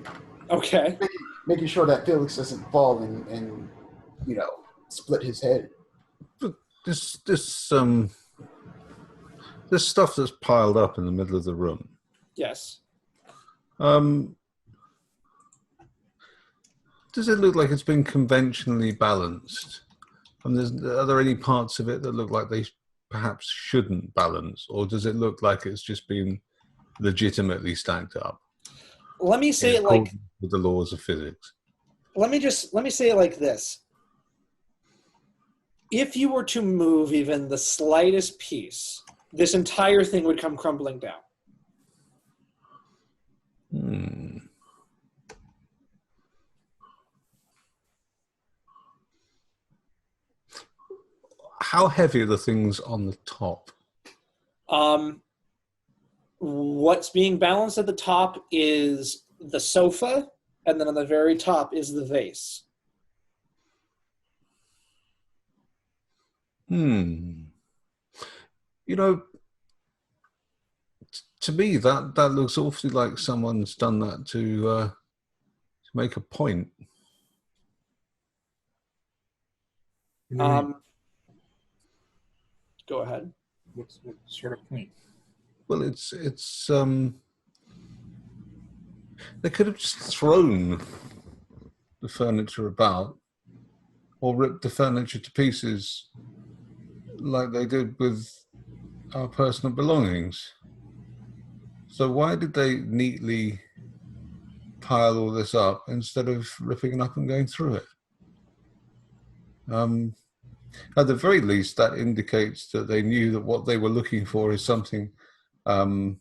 Okay. Making sure that Felix doesn't fall and split his head. This There's stuff that's piled up in the middle of the room. Yes. Does it look like it's been conventionally balanced? And are there any parts of it that look like they perhaps shouldn't balance? Or does it look like it's just been legitimately stacked up? Let me say it like... with the laws of physics. Let me say it like this. If you were to move even the slightest piece, this entire thing would come crumbling down. How heavy are the things on the top? What's being balanced at the top is the sofa, and then on the very top is the vase. You know, to me, that looks awfully like someone's done that to make a point. Go ahead. What sort of point? Well, it's they could have just thrown the furniture about or ripped the furniture to pieces like they did with our personal belongings. So why did they neatly pile all this up instead of ripping it up and going through it? At the very least, that indicates that they knew that what they were looking for is something that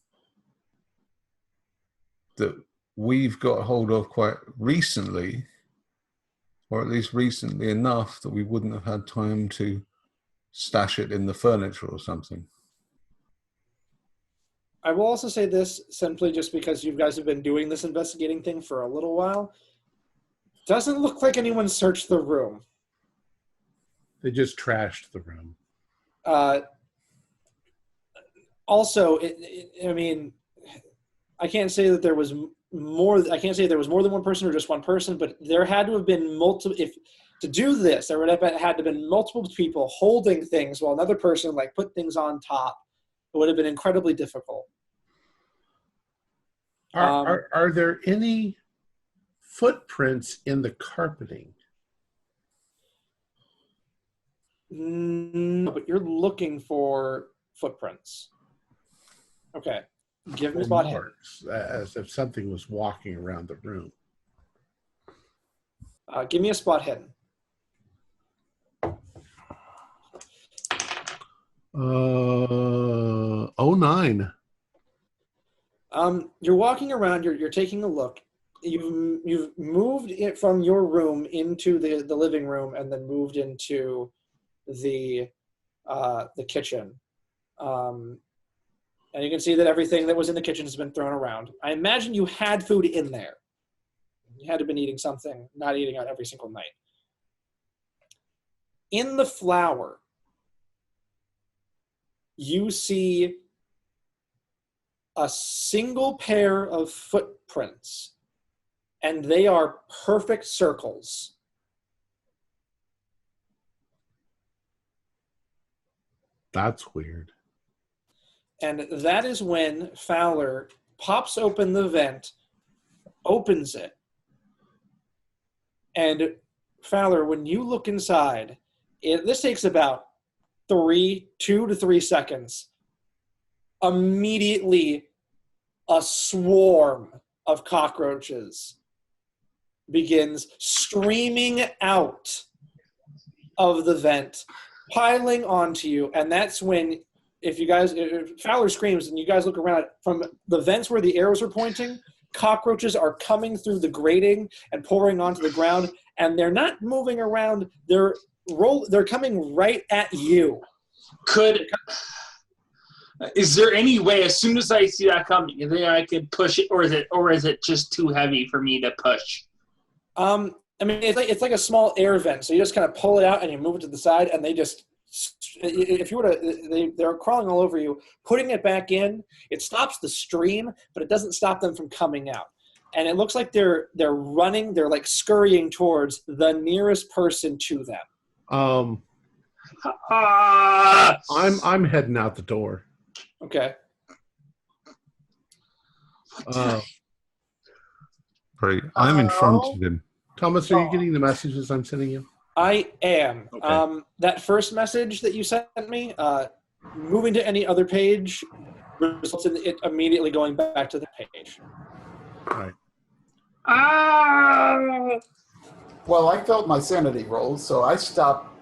we've got hold of quite recently, or at least recently enough that we wouldn't have had time to stash it in the furniture or something. I will also say this simply just because you guys have been doing this investigating thing for a little while. Doesn't look like anyone searched the room. They just trashed the room. Also, I mean, I can't say that there was more. I can't say there was more than one person or just one person, but there had to have been multiple. If to do this, there would have had to been multiple people holding things while another person like put things on top. It would have been incredibly difficult. Are there any footprints in the carpeting? No, but you're looking for footprints. Okay. Give me spot hidden. As if something was walking around the room. Give me a spot hidden. 09. You're walking around. You're taking a look. You've moved it from your room into the living room, and then moved into the kitchen. And you can see that everything that was in the kitchen has been thrown around. I imagine you had food in there. You had to have been eating something, not eating out every single night. In the flour, you see a single pair of footprints, and they are perfect circles. That's weird. And that is when Fowler pops open the vent, opens it. And Fowler, when you look inside, this takes about 2 to 3 seconds. Immediately, a swarm of cockroaches begins streaming out of the vent, piling onto you. And that's when, if Fowler screams and you guys look around, from the vents where the arrows are pointing, cockroaches are coming through the grating and pouring onto the ground, and they're not moving around. They're coming right at you. Is there any way, as soon as I see that coming, you think I could push it, or is it just too heavy for me to push? I mean, it's like a small air vent, so you just kind of pull it out and you move it to the side, and they just, if you were to, they're crawling all over you. Putting it back in, it stops the stream, but it doesn't stop them from coming out. And it looks like they're running, they're like scurrying towards the nearest person to them. I'm heading out the door. Okay. Right. I'm in front of him. Thomas, are you getting the messages I'm sending you? I am. Okay. That first message that you sent me, moving to any other page results in it immediately going back to the page. All right. Well, I felt my sanity roll, so I stopped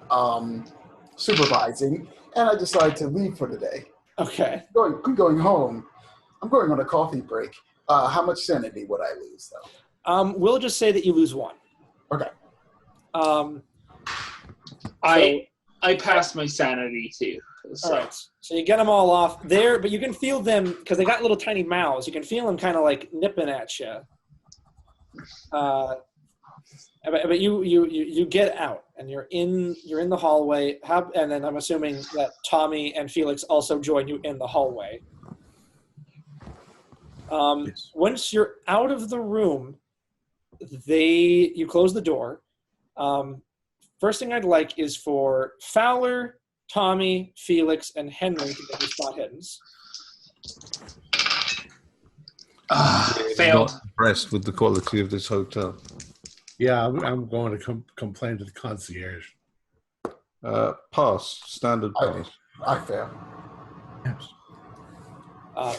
supervising, and I decided to leave for the day. Okay. I'm going home. I'm going on a coffee break. How much sanity would I lose, though? We'll just say that you lose 1. Okay. I passed my sanity too. So. All right. So you get them all off there, but you can feel them because they got little tiny mouths. You can feel them kind of like nipping at you. But you get out and you're in the hallway. And then I'm assuming that Tommy and Felix also join you in the hallway. Yes. Once you're out of the room, you close the door. First thing I'd like is for Fowler, Tommy, Felix, and Henry to get your spot hiddens. Failed. Not impressed with the quality of this hotel. Yeah, I'm going to complain to the concierge. Pass. Standard pass. I fail. Yes.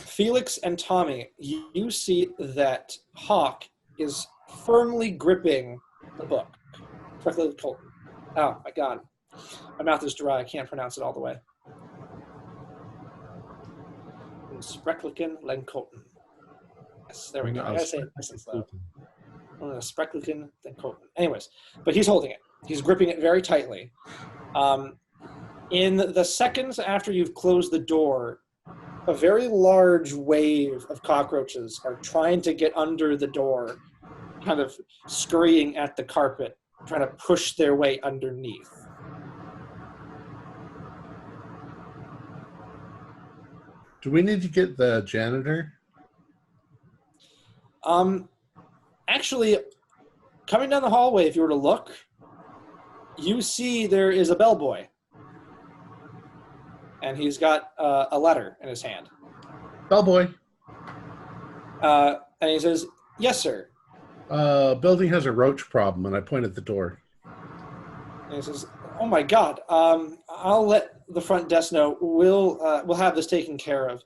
Felix and Tommy, you see that Hawk is firmly gripping the book. Freckleton Colton. Oh, my God. My mouth is dry. I can't pronounce it all the way. Sprecklicken Lenkoten. Yes, there we go. I gotta say it nice and slow. Sprecklicken Lenkoten. Anyways, but he's holding it. He's gripping it very tightly. In the seconds after you've closed the door, a very large wave of cockroaches are trying to get under the door, kind of scurrying at the carpet, trying to push their way underneath. Do we need to get the janitor? Actually, coming down the hallway, if you were to look, you see there is a bellboy. And he's got a letter in his hand. Bellboy. And he says, "Yes, sir." Building has a roach problem, and I point at the door. And he says, "Oh my God, I'll let the front desk know. We'll have this taken care of."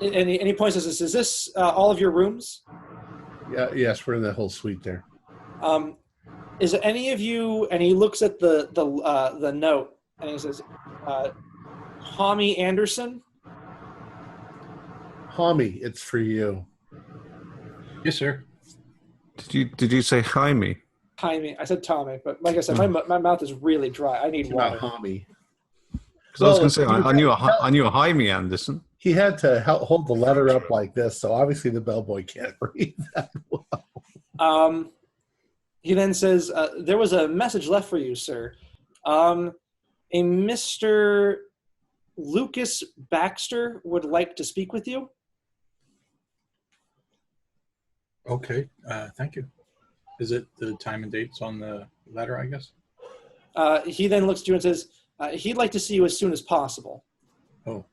And he points to us. Is this all of your rooms? Yeah. Yes, we're in the whole suite there. Is any of you? And he looks at the note and he says, "Tommy Anderson." Tommy, it's for you. Yes, sir. Did you say Jaime? Jaime. I said Tommy, but like I said, my mouth is really dry. I need water. Not Tommy. Because I was going to say I knew a Jaime Anderson. He had to hold the letter up like this, so obviously the bellboy can't read that well. He then says, "There was a message left for you, sir. A Mr. Lucas Baxter would like to speak with you." Okay. Thank you. Is it the time and dates on the letter, I guess? He then looks at you and says, he'd like to see you as soon as possible. Oh.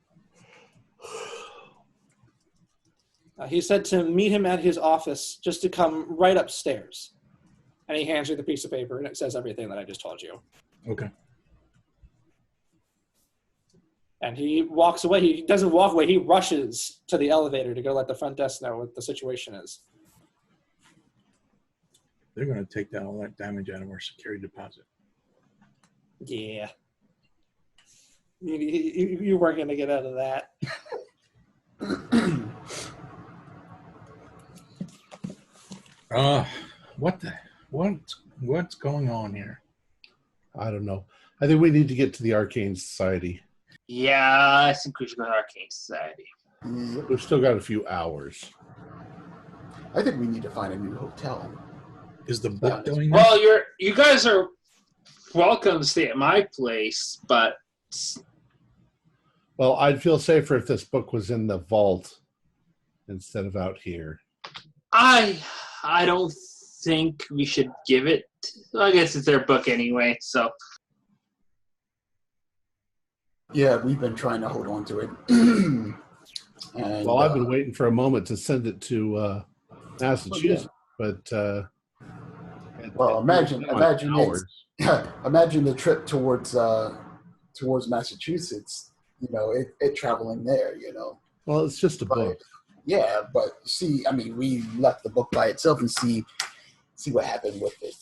He said to meet him at his office, just to come right upstairs. And he hands you the piece of paper, and it says everything that I just told you. Okay. And he walks away. He doesn't walk away. He rushes to the elevator to go let the front desk know what the situation is. They're going to take down all that damage out of our security deposit. Yeah. You weren't going to get out of that. What's going on here? I don't know. I think we need to get to the Arcane Society. Yeah, I think we should go to Arcane Society. We've still got a few hours. I think we need to find a new hotel. Is the book doing that? Well, you guys are welcome to stay at my place, but Well, I'd feel safer if this book was in the vault instead of out here. I don't think we should give it. I guess it's their book anyway, so. Yeah, we've been trying to hold on to it. And, Well, I've been waiting for a moment to send it to Massachusetts, but well, imagine the trip towards Massachusetts. It traveling there. Well, it's just a book. Yeah, but see, I mean, we left the book by itself and see what happened with it.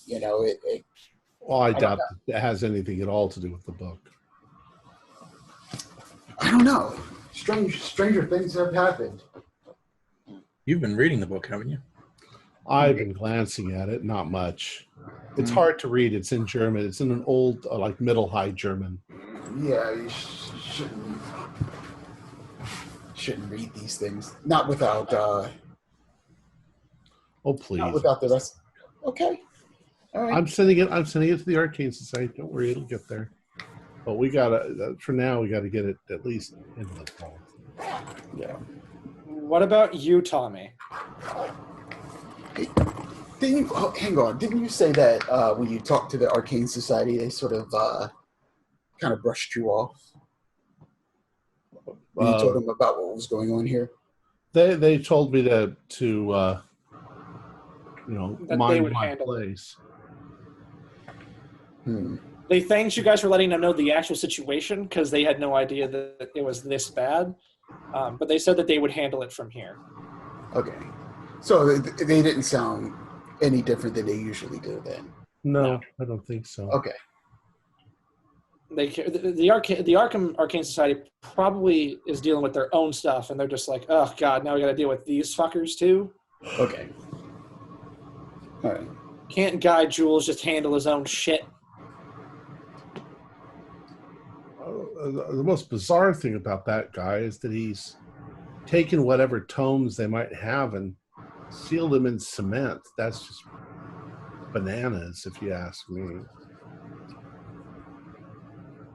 Well, I doubt it has anything at all to do with the book. I don't know. Stranger things have happened. You've been reading the book, haven't you? I've been glancing at it, not much. It's hard to read. It's in German. It's in an old, like middle high German. Yeah, you shouldn't read these things. Not without. Oh, please. Not without the rest. Okay. All right. I'm sending it to the Arcane Society. Don't worry, it'll get there. But for now, we gotta get it at least into the fall. Yeah. What about you, Tommy? Hey, hang on. Didn't you say that when you talked to the Arcane Society, they sort of kind of brushed you off? When you told them about what was going on here? They told me to mind my place. They thanked you guys for letting them know the actual situation because they had no idea that it was this bad. But they said that they would handle it from here. Okay. So they didn't sound any different than they usually do then? No, I don't think so. Okay. The Arcane Society probably is dealing with their own stuff, and they're just like, oh, God, now we got to deal with these fuckers too? Okay. All right. Can't Guy Jules just handle his own shit? The most bizarre thing about that guy is that he's taken whatever tomes they might have and sealed them in cement. That's just bananas, if you ask me.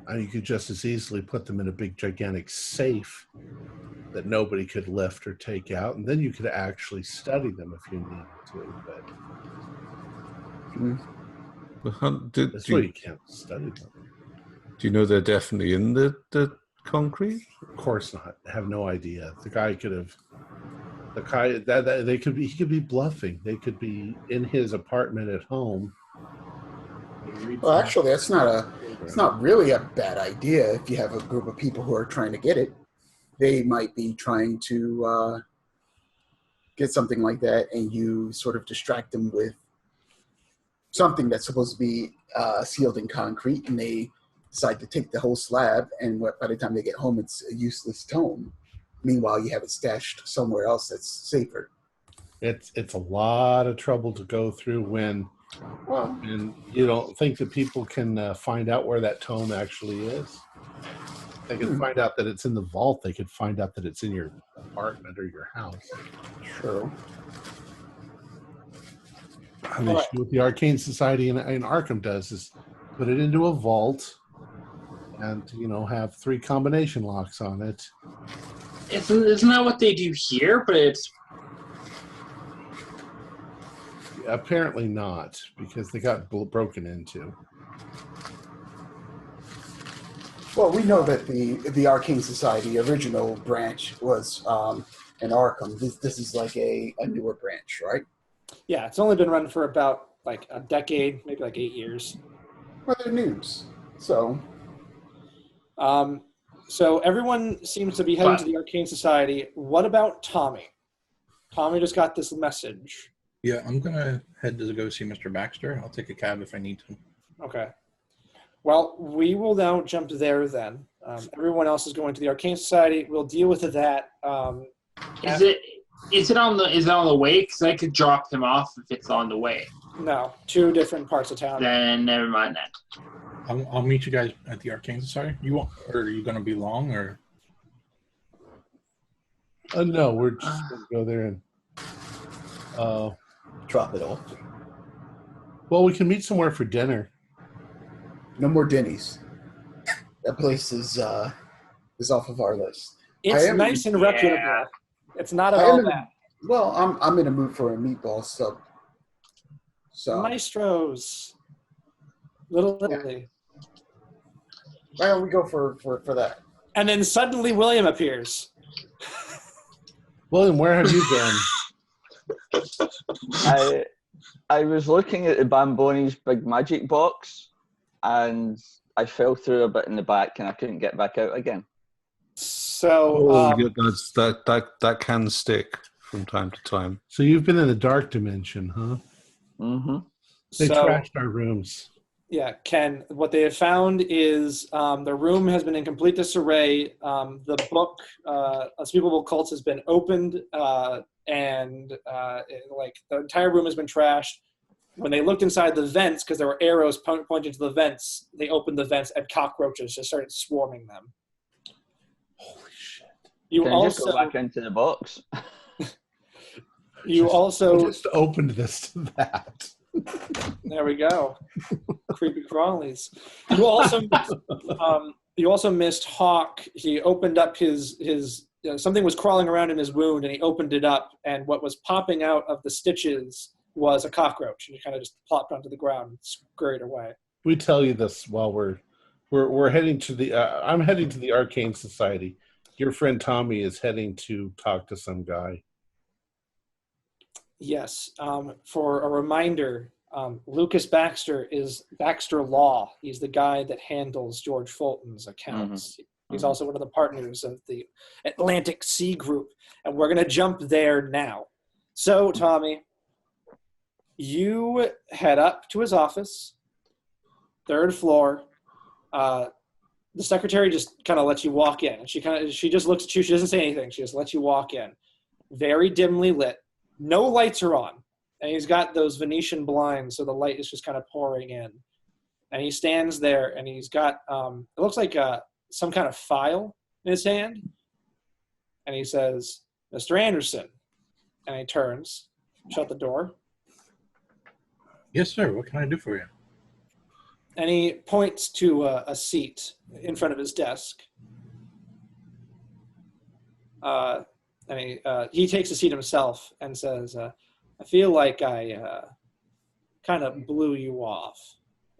And you could just as easily put them in a big, gigantic safe that nobody could lift or take out, and then you could actually study them if you needed to. But that's why you can't study them. Do you know they're definitely in the concrete? Of course not. I have no idea. The guy could have. He could be bluffing. They could be in his apartment at home. Well, actually, it's not really a bad idea if you have a group of people who are trying to get it. They might be trying to get something like that, and you sort of distract them with something that's supposed to be sealed in concrete, and they decide to take the whole slab, and by the time they get home, it's a useless tome. Meanwhile, you have it stashed somewhere else that's safer. It's a lot of trouble to go through when and you don't think that people can find out where that tome actually is. They can find out that it's in the vault. They could find out that it's in your apartment or your house. True. And what the Arcane Society in Arkham does is put it into a vault and, have 3 combination locks on it. Isn't that what they do here? But it's... Apparently not, because they got broken into. Well, we know that the Arcane Society original branch was in Arkham. This is like a newer branch, right? Yeah, it's only been run for about like a decade, maybe like 8 years. Well, they're news, so. So everyone seems to be heading to the Arcane Society. What about Tommy? Tommy just got this message. Yeah, I'm going to head to go see Mr. Baxter. I'll take a cab if I need to. Okay. Well, we will now jump there then. Everyone else is going to the Arcane Society. We'll deal with that. Is it on the way? Because I could drop him off if it's on the way. No, 2 different parts of town. Then never mind that. I'll meet you guys at the Arcane Society. Or are you going to be long, or? No, we're just going to go there and drop it off. Well, we can meet somewhere for dinner. No more Denny's. That place is off of our list. It's nice and reputable. Yeah. It's not at all bad. Well, I'm in a mood for a meatball sub. So Maestros. Little Italy. Why don't we go for that? And then suddenly William appears. William, where have you been? I was looking at the Bamboni's big magic box, and I fell through a bit in the back, and I couldn't get back out again. So yeah, that can stick from time to time. So you've been in the dark dimension, huh? Mm-hmm. They trashed our rooms. Yeah, Ken, what they have found is the room has been in complete disarray. The book, Unspeakable Cults, has been opened, and the entire room has been trashed. When they looked inside the vents, because there were arrows pointing to the vents, they opened the vents and cockroaches just started swarming them. Holy shit. You Can I just go back into the box? You also just opened this to that. There we go. Creepy crawlies. You also missed Hawk. He opened up his something was crawling around in his wound, and he opened it up, and what was popping out of the stitches was a cockroach, and he kind of just plopped onto the ground and scurried away. We tell you this while we're heading to the I'm heading to the Arcane Society. Your friend Tommy is heading to talk to some guy. Yes. For a reminder, Lucas Baxter is Baxter Law. He's the guy that handles George Fulton's accounts. Mm-hmm. He's also one of the partners of the Atlantic Sea Group. And we're going to jump there now. So, Tommy, you head up to his office, 3rd floor. The secretary just kind of lets you walk in. She just looks at you. She doesn't say anything. She just lets you walk in. Very dimly lit. No lights are on. And he's got those Venetian blinds, so the light is just kind of pouring in. And he stands there, and he's got, it looks like some kind of file in his hand. And he says, "Mr. Anderson." And he turns, shut the door. Yes, sir. What can I do for you? And he points to a seat in front of his desk. And he takes a seat himself and says, "I feel like I kind of blew you off."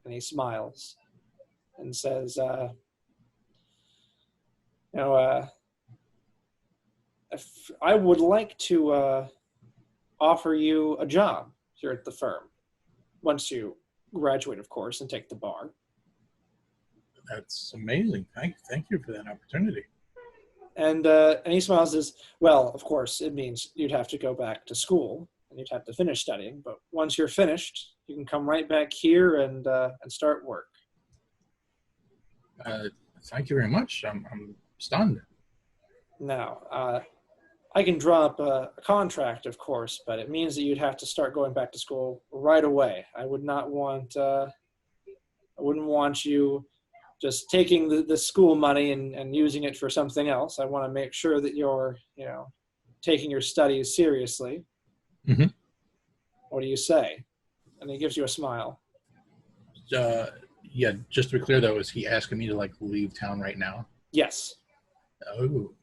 And he smiles and says, "I would like to offer you a job here at the firm, once you graduate, of course, and take the bar." That's amazing. Thank you for that opportunity. And he smiles and says, "Well, of course, it means you'd have to go back to school and you'd have to finish studying. But once you're finished, you can come right back here and start work." Thank you very much. I'm stunned. Now, I can draw up a contract, of course, but it means that you'd have to start going back to school right away. I wouldn't want you just taking the school money and using it for something else. I want to make sure that you're, taking your studies seriously. Mm-hmm. What do you say? And he gives you a smile. Yeah, just to be clear, though, is he asking me to, leave town right now? Yes. Oh.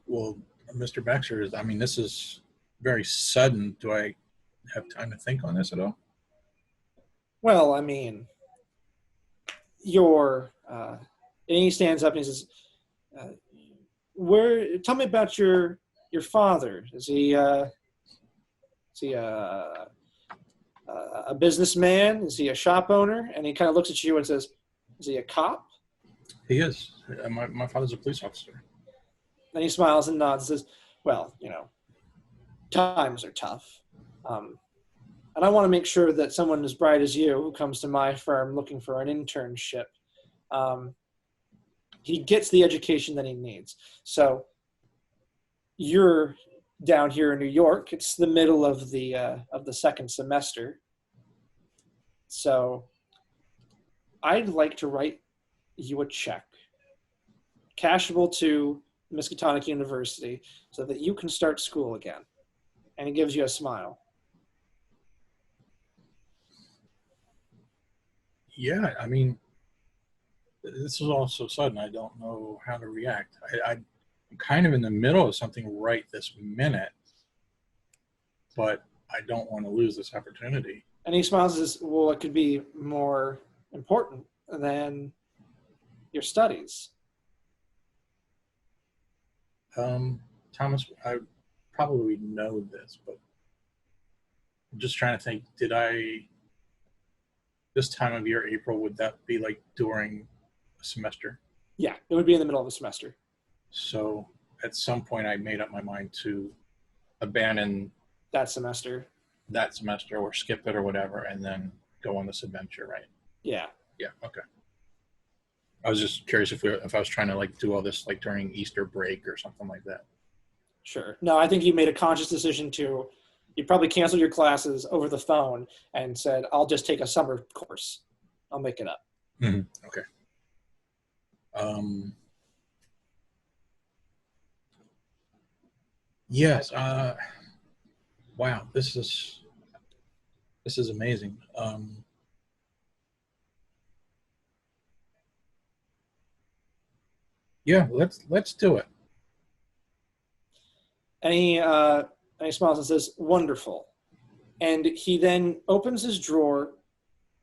Well, Mr. Baxter, this is very sudden. Do I have time to think on this at all? Well, and he stands up and he says, tell me about your father. Is he a businessman? Is he a shop owner? And he kind of looks at you and says, "Is he a cop?" He is. My father's a police officer. And he smiles and nods and says, "Well, times are tough. And I want to make sure that someone as bright as you, who comes to my firm looking for an internship, he gets the education that he needs." So you're down here in New York. It's the middle of the second semester. So I'd like to write you a check, cashable to Miskatonic University, so that you can start school again. And he gives you a smile. Yeah, this is all so sudden. I don't know how to react. I'm kind of in the middle of something right this minute, but I don't want to lose this opportunity. And he smiles and says, well, it could be more important than your studies. Thomas, I probably know this, but I'm just trying to think, this time of year, April, would that be like during a semester? Yeah, it would be in the middle of the semester. So at some point I made up my mind to abandon that semester or skip it or whatever, and then go on this adventure, right? Yeah. Yeah, okay. I was just curious if I was trying to like do all this like during Easter break or something like that. Sure. No, I think you made a conscious decision you probably canceled your classes over the phone and said, I'll just take a summer course. I'll make it up. Mm-hmm. Okay. Yes. Wow. This is amazing. Yeah, let's do it. And he smiles and says, wonderful. And he then opens his drawer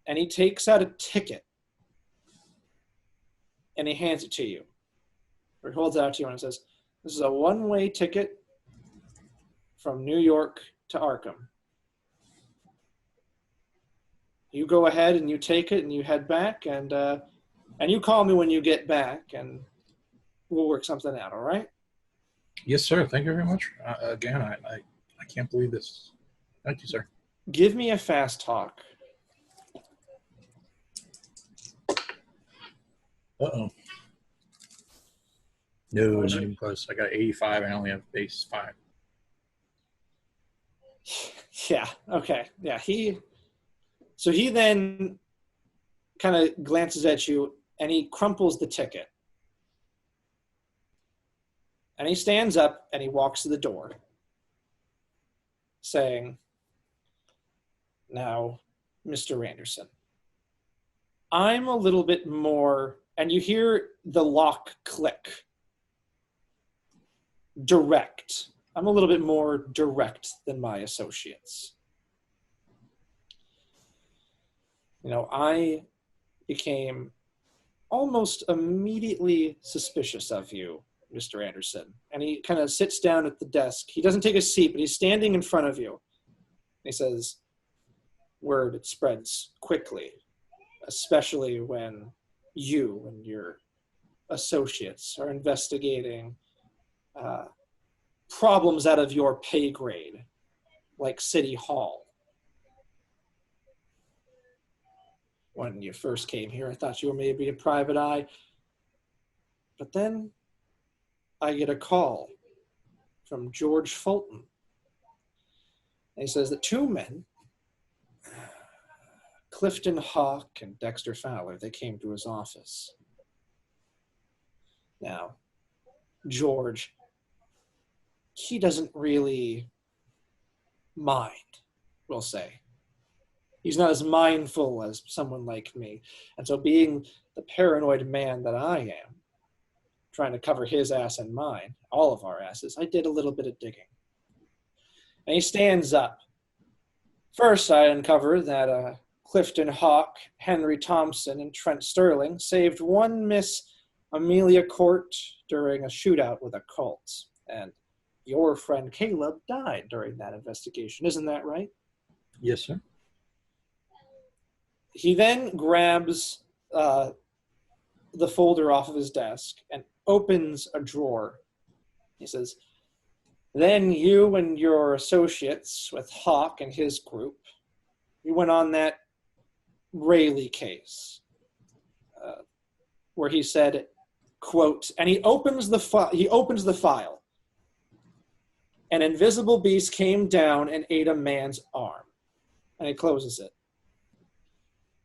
and he takes out a ticket and he hands it to you. Or he holds it out to you and says, this is a one-way ticket from New York to Arkham. You go ahead and you take it and you head back, and you call me when you get back and we'll work something out, all right? Yes, sir. Thank you very much. Again, I can't believe this. Thank you, sir. Give me a fast talk. Uh-oh. No, not even close. I got 85 and I only have base 5. Yeah, okay. Yeah, he then kind of glances at you and he crumples the ticket. And he stands up and he walks to the door, saying, now, Mr. Anderson, I'm a little bit more, and you hear the lock click, direct. I'm a little bit more direct than my associates. You know, I became almost immediately suspicious of you, Mr. Anderson. And he kind of sits down at the desk. He doesn't take a seat, but he's standing in front of you. And he says, word spreads quickly, especially when you and your associates are investigating problems out of your pay grade, like City Hall. When you first came here, I thought you were maybe a private eye. But then I get a call from George Fulton. And he says that 2 men, Clifton Hawk and Dexter Fowler, they came to his office. Now, George, he doesn't really mind, we'll say. He's not as mindful as someone like me. And so being the paranoid man that I am, trying to cover his ass and mine, all of our asses, I did a little bit of digging. And he stands up. First, I uncover that Clifton Hawk, Henry Thompson, and Trent Sterling saved one Miss Amelia Court during a shootout with a cult. And your friend Caleb died during that investigation. Isn't that right? Yes, sir. He then grabs the folder off of his desk and opens a drawer. He says, then you and your associates with Hawk and his group, you went on that Rayleigh case where he said, quote, and he opens the file. An invisible beast came down and ate a man's arm. And he closes it.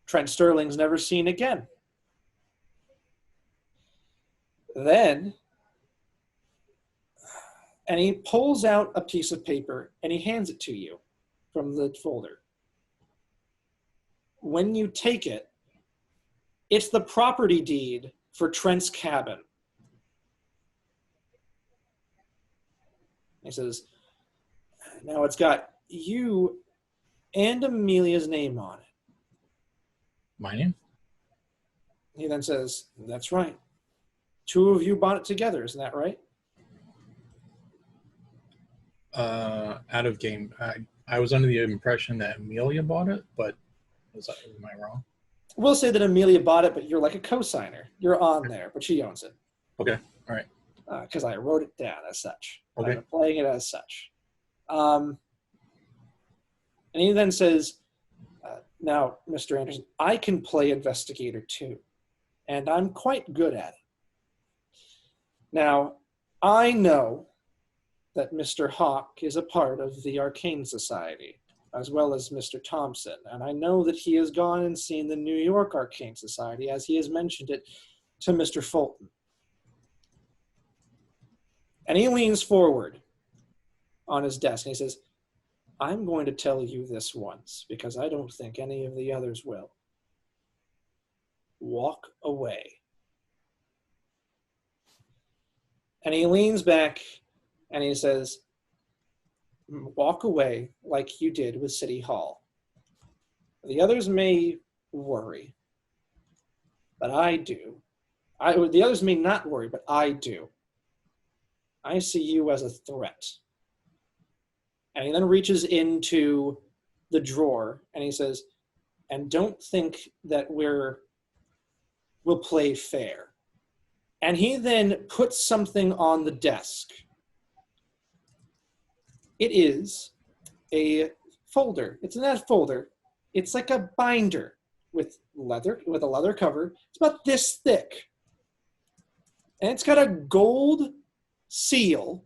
Trent Sterling's never seen again. Then, and he pulls out a piece of paper and he hands it to you from the folder. When you take it, it's the property deed for Trent's cabin. He says, now it's got you and Amelia's name on it. My name? He then says, that's right. 2 of you bought it together, isn't that right? Out of game. I was under the impression that Amelia bought it, but am I wrong? We'll say that Amelia bought it, but you're like a co-signer. You're on there, but she owns it. Okay, all right. Because I wrote it down as such. Okay. I'm playing it as such. And he then says, now, Mr. Anderson, I can play investigator too, and I'm quite good at it. Now, I know that Mr. Hawk is a part of the Arcane Society, as well as Mr. Thompson, and I know that he has gone and seen the New York Arcane Society, as he has mentioned it to Mr. Fulton. And he leans forward on his desk and he says, I'm going to tell you this once, because I don't think any of the others will. Walk away. And he leans back and he says, walk away like you did with City Hall. The others may worry, but I do. The others may not worry, but I do. I see you as a threat. And he then reaches into the drawer and he says, and don't think that we'll play fair. And he then puts something on the desk. It is a folder. It's in that folder. It's like a binder with a leather cover. It's about this thick. And it's got a gold seal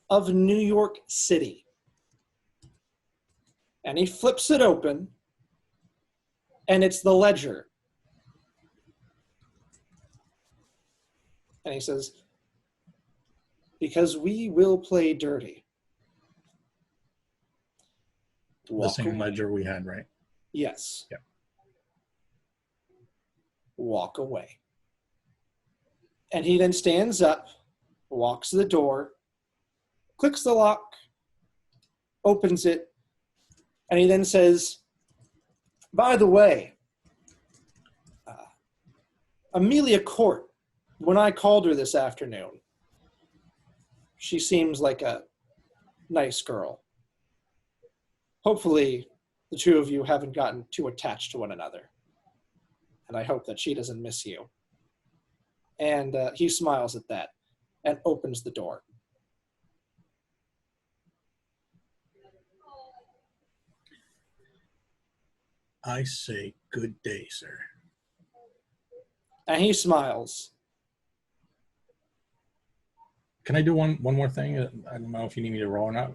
of New York City. And he flips it open, and it's the ledger. And he says, because we will play dirty. The same ledger we had, right? Yes. Yeah. Walk away. And he then stands up, walks to the door, clicks the lock, opens it, and he then says, by the way, Amelia Court, when I called her this afternoon, she seems like a nice girl. Hopefully, the 2 of you haven't gotten too attached to one another. And I hope that she doesn't miss you. And he smiles at that and opens the door. I say good day, sir. And he smiles. Can I do one more thing? I don't know if you need me to roll or not.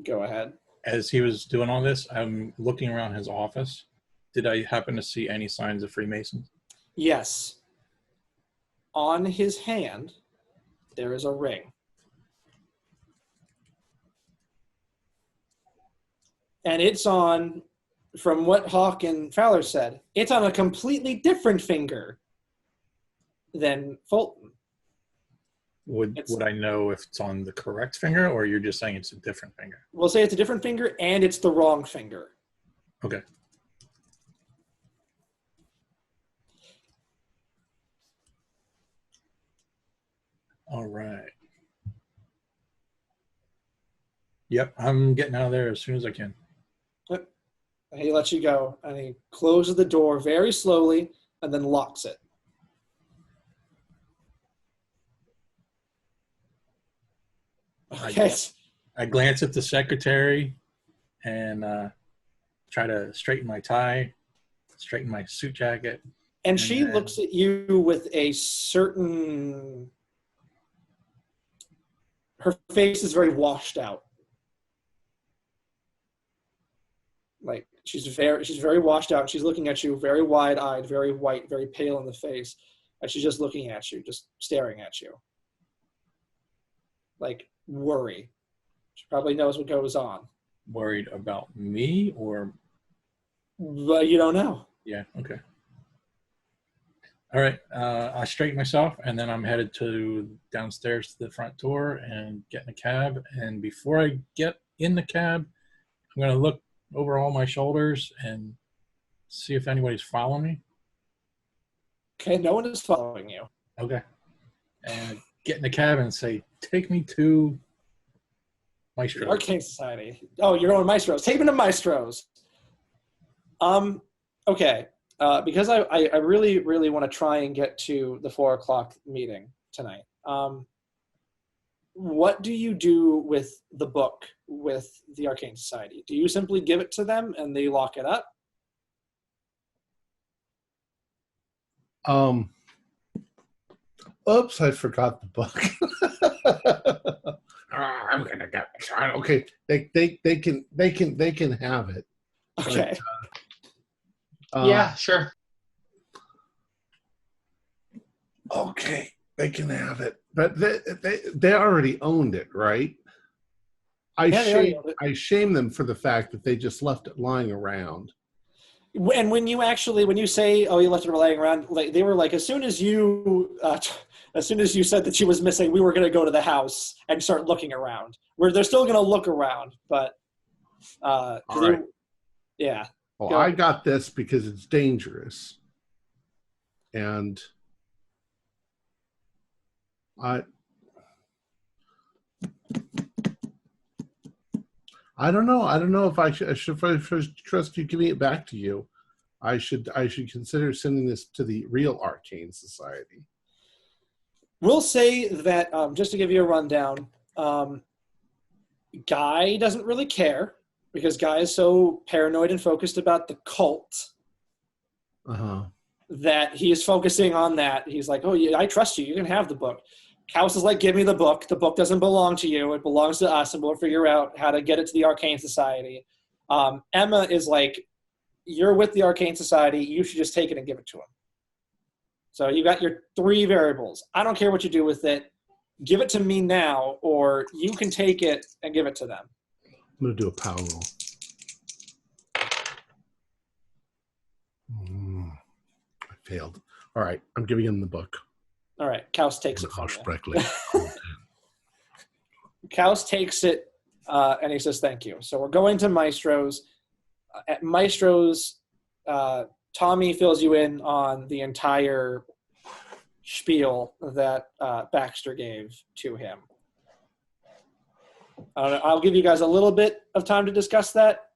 Go ahead. As he was doing all this, I'm looking around his office. Did I happen to see any signs of Freemasons? Yes. On his hand, there is a ring. And it's on, from what Hawk and Fowler said, it's on a completely different finger than Fulton. Would I know if it's on the correct finger, or you're just saying it's a different finger? We'll say it's a different finger, and it's the wrong finger. Okay. All right. Yep, I'm getting out of there as soon as I can. Yep. And he lets you go, and he closes the door very slowly, and then locks it. Okay. I glance at the secretary and try to straighten my tie, straighten my suit jacket. And she looks at you with a certain... Her face is very washed out. Like, she's very washed out. She's looking at you very wide-eyed, very white, very pale in the face. And she's just looking at you, just staring at you. Like, worry. She probably knows what goes on. Worried about me, or? But you don't know. Yeah, okay. All right, I straighten myself, and then I'm headed downstairs to the front door and get in a cab. And before I get in the cab, I'm going to look over all my shoulders and see if anybody's following me. Okay, no one is following you. Okay. And get in the cabin and say, take me to Maestro. Arcane Society. Oh, you're going to Maestro's. Take me to Maestro's. Okay. Because I really, really want to try and get to the 4 o'clock meeting tonight. What do you do with the book with the Arcane Society? Do you simply give it to them and they lock it up? Oops, I forgot the book. I'm gonna get okay. They can have it. Okay. But, Yeah, sure. Okay, they can have it, but they already owned it, right? I shame them for the fact that they just left it lying around. And when you say, "Oh, you left it laying around," like they were like, as soon as you said that she was missing, we were going to go to the house and start looking around. They're still going to look around, but All right. Yeah. Well, Go. I got this because it's dangerous, and I don't know. I don't know if I should first trust you giving it back to you. I should consider sending this to the real Arcane Society. We'll say that, just to give you a rundown, Guy doesn't really care because Guy is so paranoid and focused about the cult that he is focusing on that. He's like, "Oh, yeah, I trust you. You can have the book." Kaus is like, "Give me the book. The book doesn't belong to you. It belongs to us, and we'll figure out how to get it to the Arcane Society." Emma is like, "You're with the Arcane Society. You should just take it and give it to him." So you got your 3 variables. I don't care what you do with it. Give it to me now, or you can take it and give it to them. I'm going to do a power roll. I failed. All right, I'm giving him the book. All right, Kaus takes it from you. Kaus takes it, and he says, "Thank you." So we're going to Maestro's. At Maestro's, Tommy fills you in on the entire spiel that Baxter gave to him. I'll give you guys a little bit of time to discuss that.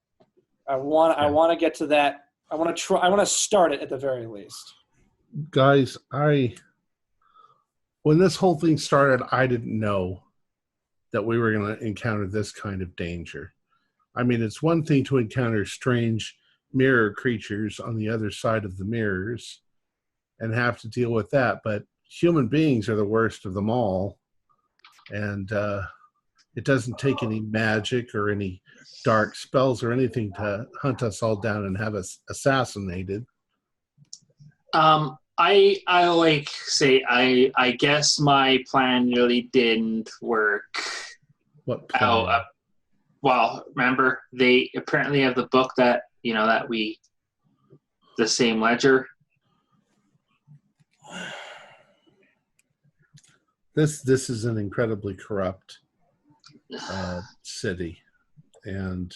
I want to get to that. I want to start it at the very least. Guys, when this whole thing started, I didn't know that we were going to encounter this kind of danger. I mean, it's one thing to encounter strange mirror creatures on the other side of the mirrors and have to deal with that, but human beings are the worst of them all. And it doesn't take any magic or any dark spells or anything to hunt us all down and have us assassinated. I guess my plan really didn't work. What plan? Well, remember, they apparently have the book that, the same ledger. This is an incredibly corrupt city, and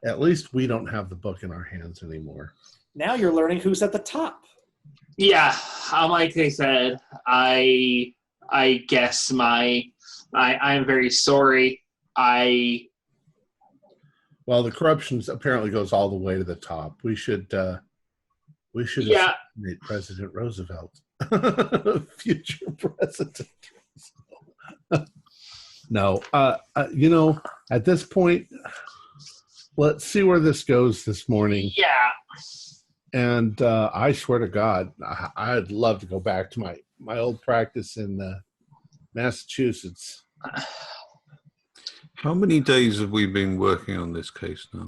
at least we don't have the book in our hands anymore. Now you're learning who's at the top. Yeah, like I said, I guess I'm very sorry. Well, the corruption apparently goes all the way to the top. We should assassinate President Roosevelt. Future President Roosevelt. No, at this point, let's see where this goes this morning. Yeah. And I swear to God, I'd love to go back to my old practice in Massachusetts. How many days have we been working on this case now?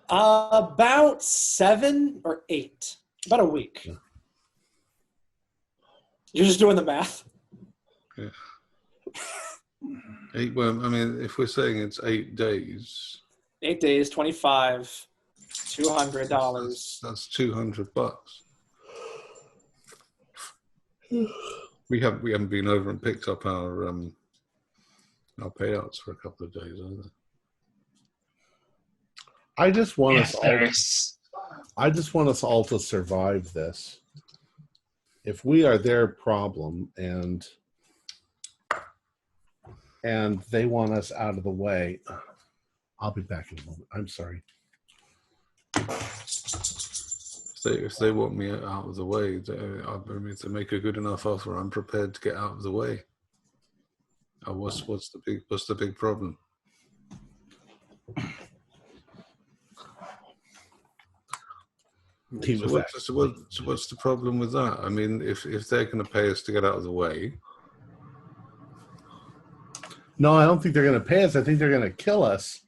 About 7 or 8. About a week. Yeah. You're just doing the math? Yeah. 8, well, I mean, if we're saying it's 8 days... 8 days, 25, $200. That's $200. We haven't been over and picked up our payouts for a couple of days either. I just want Yes, us all. there is. I just want us all to survive this. If we are their problem and they want us out of the way, I'll be back in a moment. I'm sorry. If they want me out of the way, I mean, to make a good enough offer, I'm prepared to get out of the way. What's the big problem? So what's the problem with that? I mean, if they're going to pay us to get out of the way. No, I don't think they're going to pay us. I think they're going to kill us.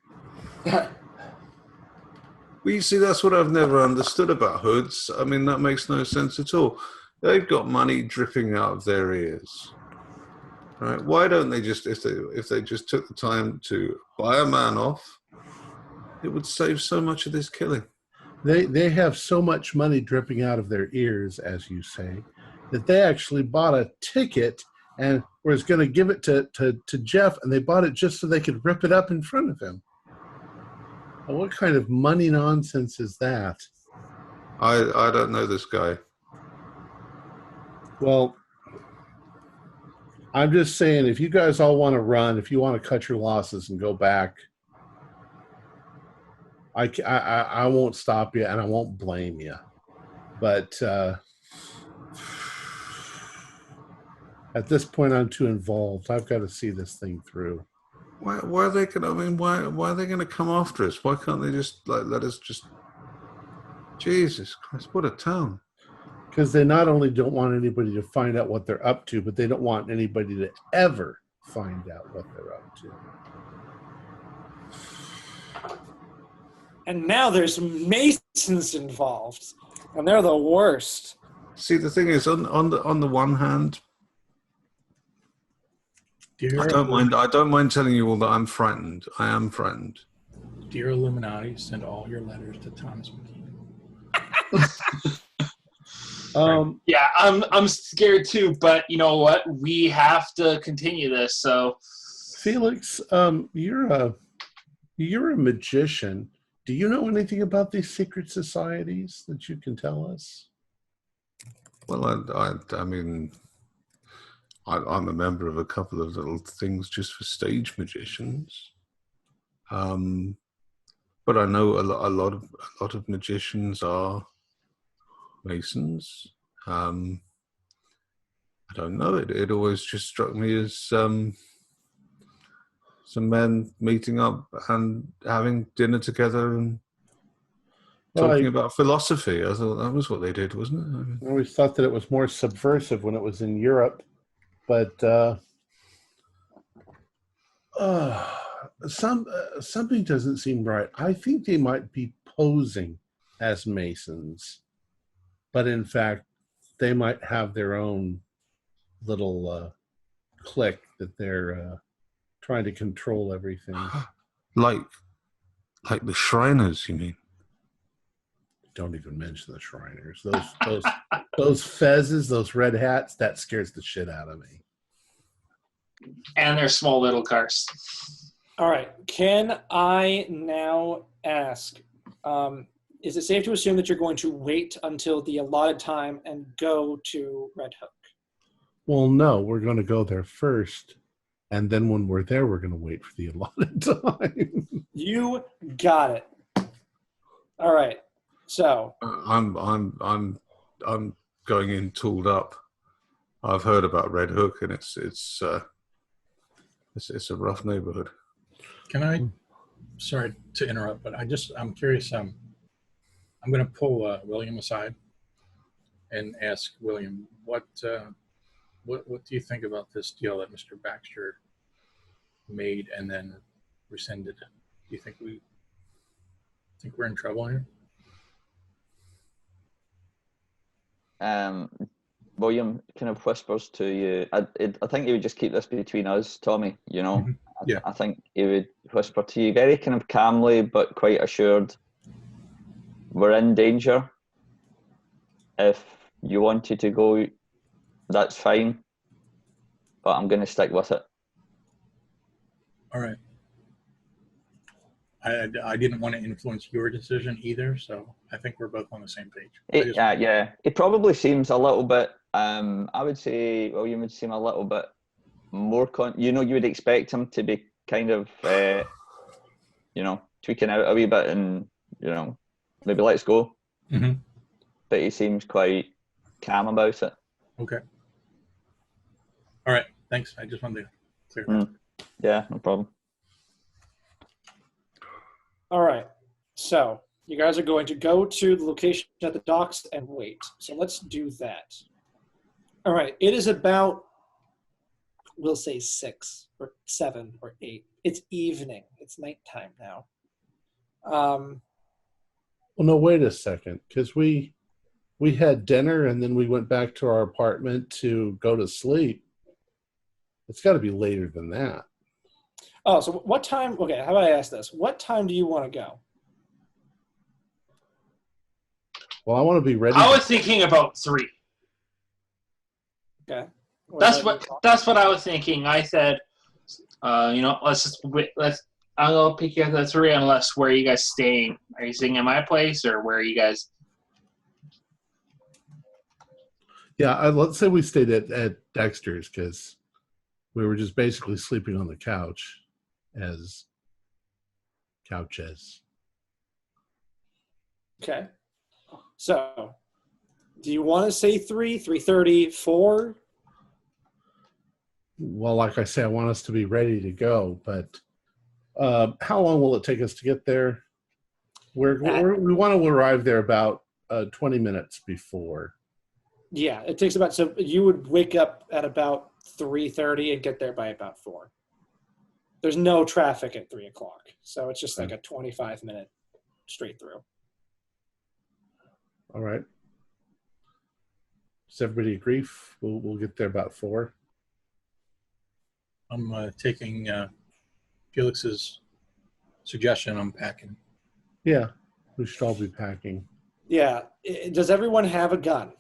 Well, you see, that's what I've never understood about hoods. I mean, that makes no sense at all. They've got money dripping out of their ears, right? Why don't they just, if they just took the time to buy a man off, it would save so much of this killing. They have so much money dripping out of their ears, as you say, that they actually bought a ticket and was going to give it to Jeff, and they bought it just so they could rip it up in front of him. Well, what kind of money nonsense is that? I don't know this guy. Well, I'm just saying, if you guys all want to run, if you want to cut your losses and go back, I won't stop you, and I won't blame you. But at this point, I'm too involved. I've got to see this thing through. Why are they going? I mean, why are they going to come after us? Why can't they just let us just? Jesus Christ! What a town! Because they not only don't want anybody to find out what they're up to, but they don't want anybody to ever find out what they're up to. And now there's Masons involved, and they're the worst. See, the thing is, on the one hand, I don't mind telling you all that I'm frightened. I am frightened. Dear Illuminati, send all your letters to Thomas McKean. Yeah, I'm scared too, but you know what? We have to continue this. So, Felix, you're a magician. Do you know anything about these secret societies that you can tell us? Well, I mean, I'm a member of a couple of little things just for stage magicians. But I know a lot of magicians are Masons. I don't know. It always just struck me as some men meeting up and having dinner together and talking about philosophy. I thought that was what they did, wasn't it? I always thought that it was more subversive when it was in Europe, but something doesn't seem right. I think they might be posing as Masons, but in fact, they might have their own little clique that they're trying to control everything. Like the Shriners, you mean? Don't even mention the Shriners. Those fezzes, those red hats, that scares the shit out of me. And their small little cars. All right. Can I now ask, is it safe to assume that you're going to wait until the allotted time and go to Red Hook? Well, no, we're going to go there first. And then when we're there, we're going to wait for the allotted time. You got it. All right. So I'm going in tooled up. I've heard about Red Hook, and it's a rough neighborhood. Can I? Sorry to interrupt, but I'm curious. I'm going to pull William aside and ask William what do you think about this deal that Mr. Baxter made and then rescinded? Do you think we're in trouble here? William kind of whispers to you. I think he would just keep this between us, Tommy. You know, Yeah. I think he would whisper to you very kind of calmly but quite assured. We're in danger. If you wanted to go, that's fine. But I'm going to stick with it. All right. I didn't want to influence your decision either, so I think we're both on the same page. Yeah, it probably seems a little bit. I would say William would seem a little bit more. You would expect him to be kind of, tweaking out a wee bit and maybe let's go. Mm-hmm. But he seems quite calm about it. Okay. All right. Thanks. I just wanted to clear that. Yeah, no problem. All right. So you guys are going to go to the location at the docks and wait. So let's do that. All right. It is about, we'll say 6 or 7 or 8. It's evening. It's nighttime now. Well, no, wait a second, because we had dinner and then we went back to our apartment to go to sleep. It's got to be later than that. Oh, so what time? Okay, how about I ask this? What time do you want to go? Well, I want to be ready. I was thinking about 3. Okay. That's what I was thinking. I said, let's just wait. I'll pick you up at 3 unless where are you guys staying? Are you staying at my place or where are you guys? Yeah, let's say we stayed at Dexter's because we were just basically sleeping on the couch as couches. Okay. So, do you want to say 3, 3:30, 4? Well, like I say, I want us to be ready to go, but how long will it take us to get there? We want to arrive there about 20 minutes before. Yeah, it takes about, so you would wake up at about 3:30 and get there by about 4. There's no traffic at 3 o'clock, so it's just like a 25-minute straight through. All right. Does everybody agree? We'll get there about 4. I'm taking Felix's suggestion. I'm packing. Yeah, we should all be packing. Yeah. Does everyone have a gun?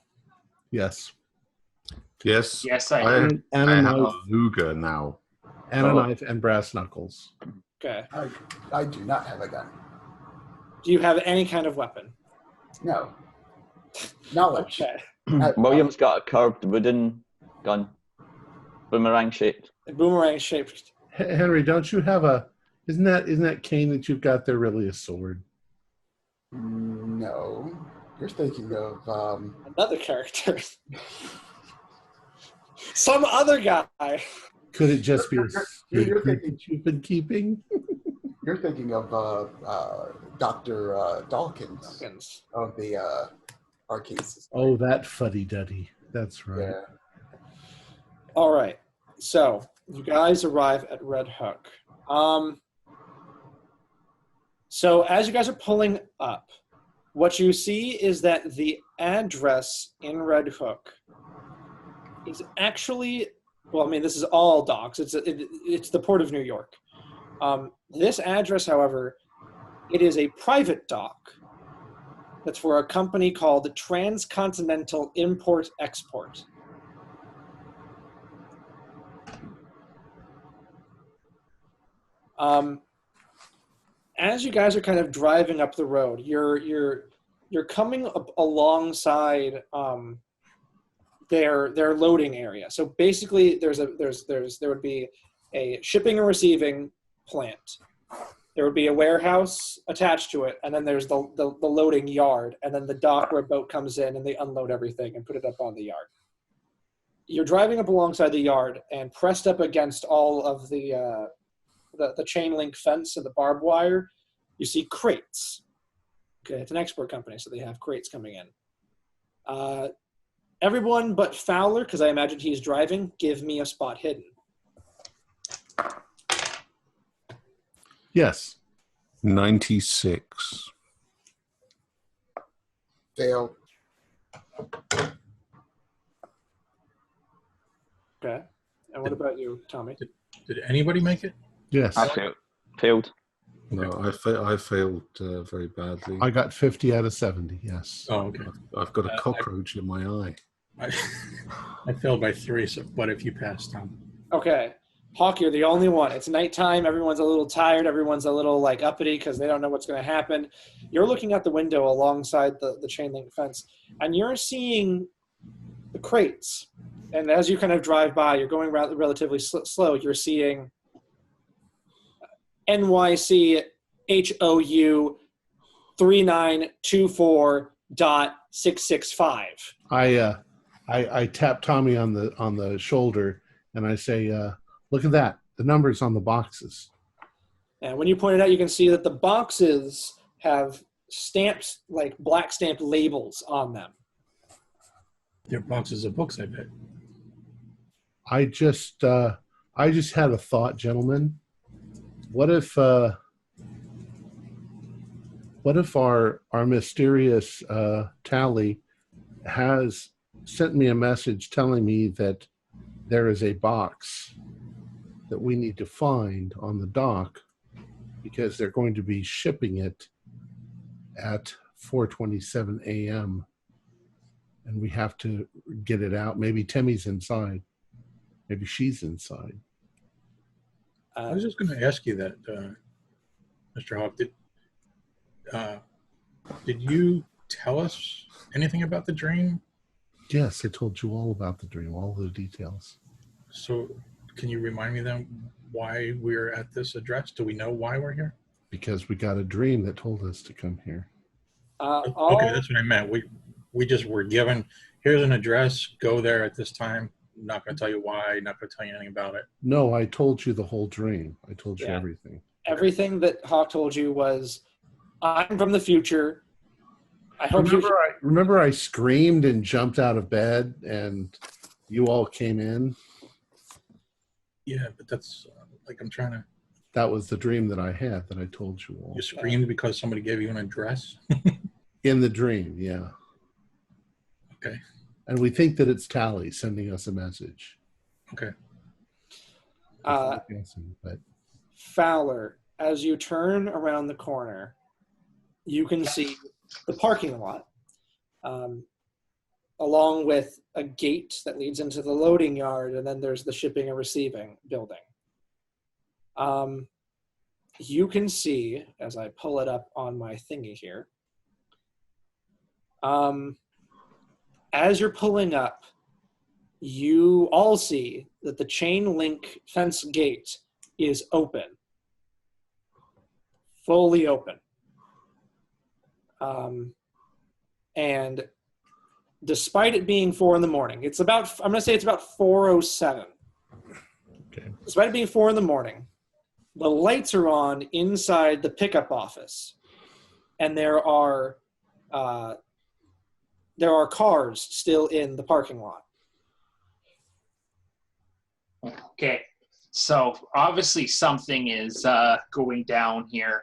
Yes. Yes. Yes, I And I a have knife, a Luger now. and a knife, and brass knuckles. Okay. I do not have a gun. Do you have any kind of weapon? No. Knowledge. Okay. William's got a curved wooden gun, boomerang shaped. A boomerang shaped. Henry, don't you have a? Isn't that cane that you've got there really a sword? No. You're thinking of Another character. Some other guy. Could it just be a you're secret thinking- that you've been keeping? You're thinking of Dr. Dawkins Dawkins. of the Arcane Society. Oh, that fuddy-duddy. That's right. Yeah. All right. So you guys arrive at Red Hook. So as you guys are pulling up, what you see is that the address in Red Hook is actually, well, I mean, this is all docks. It's the Port of New York. This address, however, it is a private dock that's for a company called Transcontinental Import-Export. As you guys are kind of driving up the road, you're coming up alongside their loading area. So basically, there would be a shipping and receiving plant. There would be a warehouse attached to it, and then there's the loading yard, and then the dock where a boat comes in and they unload everything and put it up on the yard. You're driving up alongside the yard, and pressed up against all of the chain link fence and the barbed wire, you see crates. Okay, it's an export company, so they have crates coming in. Everyone but Fowler, because I imagine he's driving, give me a spot hidden. Yes. 96. Fail. Okay. And what about you, Tommy? Did anybody make it? Yes. I failed. No, I failed very badly. I got 50 out of 70. Yes. Oh, okay. I've got a cockroach in my eye. I failed by 3, so, but if you passed, Tom. Okay. Hawk, you're the only one. It's nighttime. Everyone's a little tired. Everyone's a little like uppity because they don't know what's going to happen. You're looking out the window alongside the chain link fence, and you're seeing the crates. And as you kind of drive by, you're going relatively slow. You're seeing NYC HOU 3924.665. I tap Tommy on the shoulder and I say, look at that, the numbers on the boxes. And when you point it out, you can see that the boxes have stamps, like black stamped labels on them. They're boxes of books, I bet. I just had a thought, gentlemen. What if our mysterious Tally has sent me a message telling me that there is a box that we need to find on the dock because they're going to be shipping it at 4:27 a.m. and we have to get it out. Maybe Temmie's inside. Maybe she's inside. I was just going to ask you that, Mr. Hawk. Did you tell us anything about the dream? Yes, I told you all about the dream, all the details. So can you remind me then why we're at this address? Do we know why we're here? Because we got a dream that told us to come here. Okay, that's what I meant. We just were given, here's an address, go there at this time. Not going to tell you why, not going to tell you anything about it. No, I told you the whole dream. I told you everything. Everything that Hawk told you was, I'm from the future. I hope remember I screamed and jumped out of bed and you all came in? Yeah, but that's I'm trying to... That was the dream that I had that I told you all. You screamed because somebody gave you an address? In the dream, yeah. Okay. And we think that it's Tally sending us a message. Okay. Fowler, as you turn around the corner, you can see the parking lot, along with a gate that leads into the loading yard, and then there's the shipping and receiving building. You can see, as I pull it up on my thingy here, as you're pulling up, you all see that the chain link fence gate is open, fully open. And despite it being 4 in the morning, I'm going to say it's about 4:07. Okay. Despite it being 4 in the morning, the lights are on inside the pickup office, and there are cars still in the parking lot. Okay, so obviously something is going down here.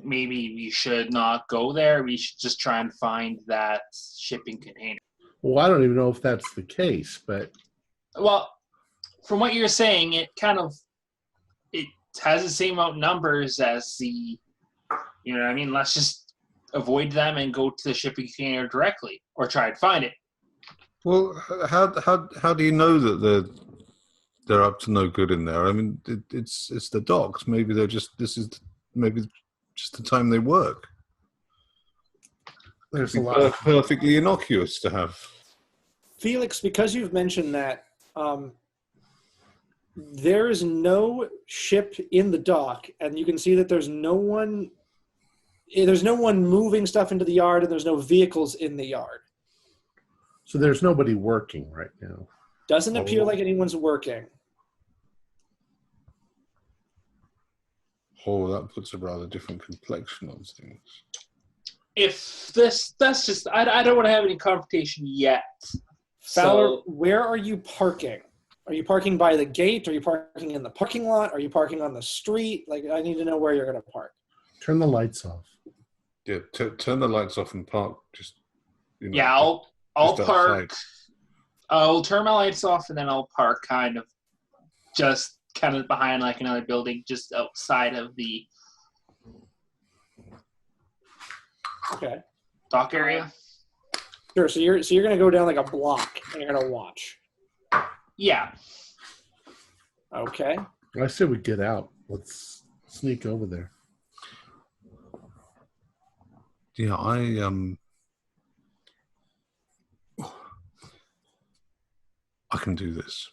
Maybe we should not go there. We should just try and find that shipping container. Well, I don't even know if that's the case, but... Well, from what you're saying, it has the same amount of numbers as the, you know what I mean? Let's just avoid them and go to the shipping container directly, or try to find it. Well, how do you know that they're up to no good in there? I mean, it's the docks. Maybe maybe just the time they work. There's a lot perfectly innocuous to have. Felix, because you've mentioned that, there is no ship in the dock, and you can see that there's no one moving stuff into the yard, and there's no vehicles in the yard. So there's nobody working right now. Doesn't appear like anyone's working. Oh, that puts a rather different complexion on things. If that's just, I don't want to have any confrontation yet. Fowler, where are you parking? Are you parking by the gate? Are you parking in the parking lot? Are you parking on the street? I need to know where you're going to park. Turn the lights off. Yeah, turn the lights off and park. Just yeah, I'll park. Outside. I'll turn my lights off and then I'll park kind of behind like another building, just outside of the dock area. Sure. So you're going to go down like a block and you're going to watch. Yeah. Okay. I said we get out. Let's sneak over there. Yeah, I can do this.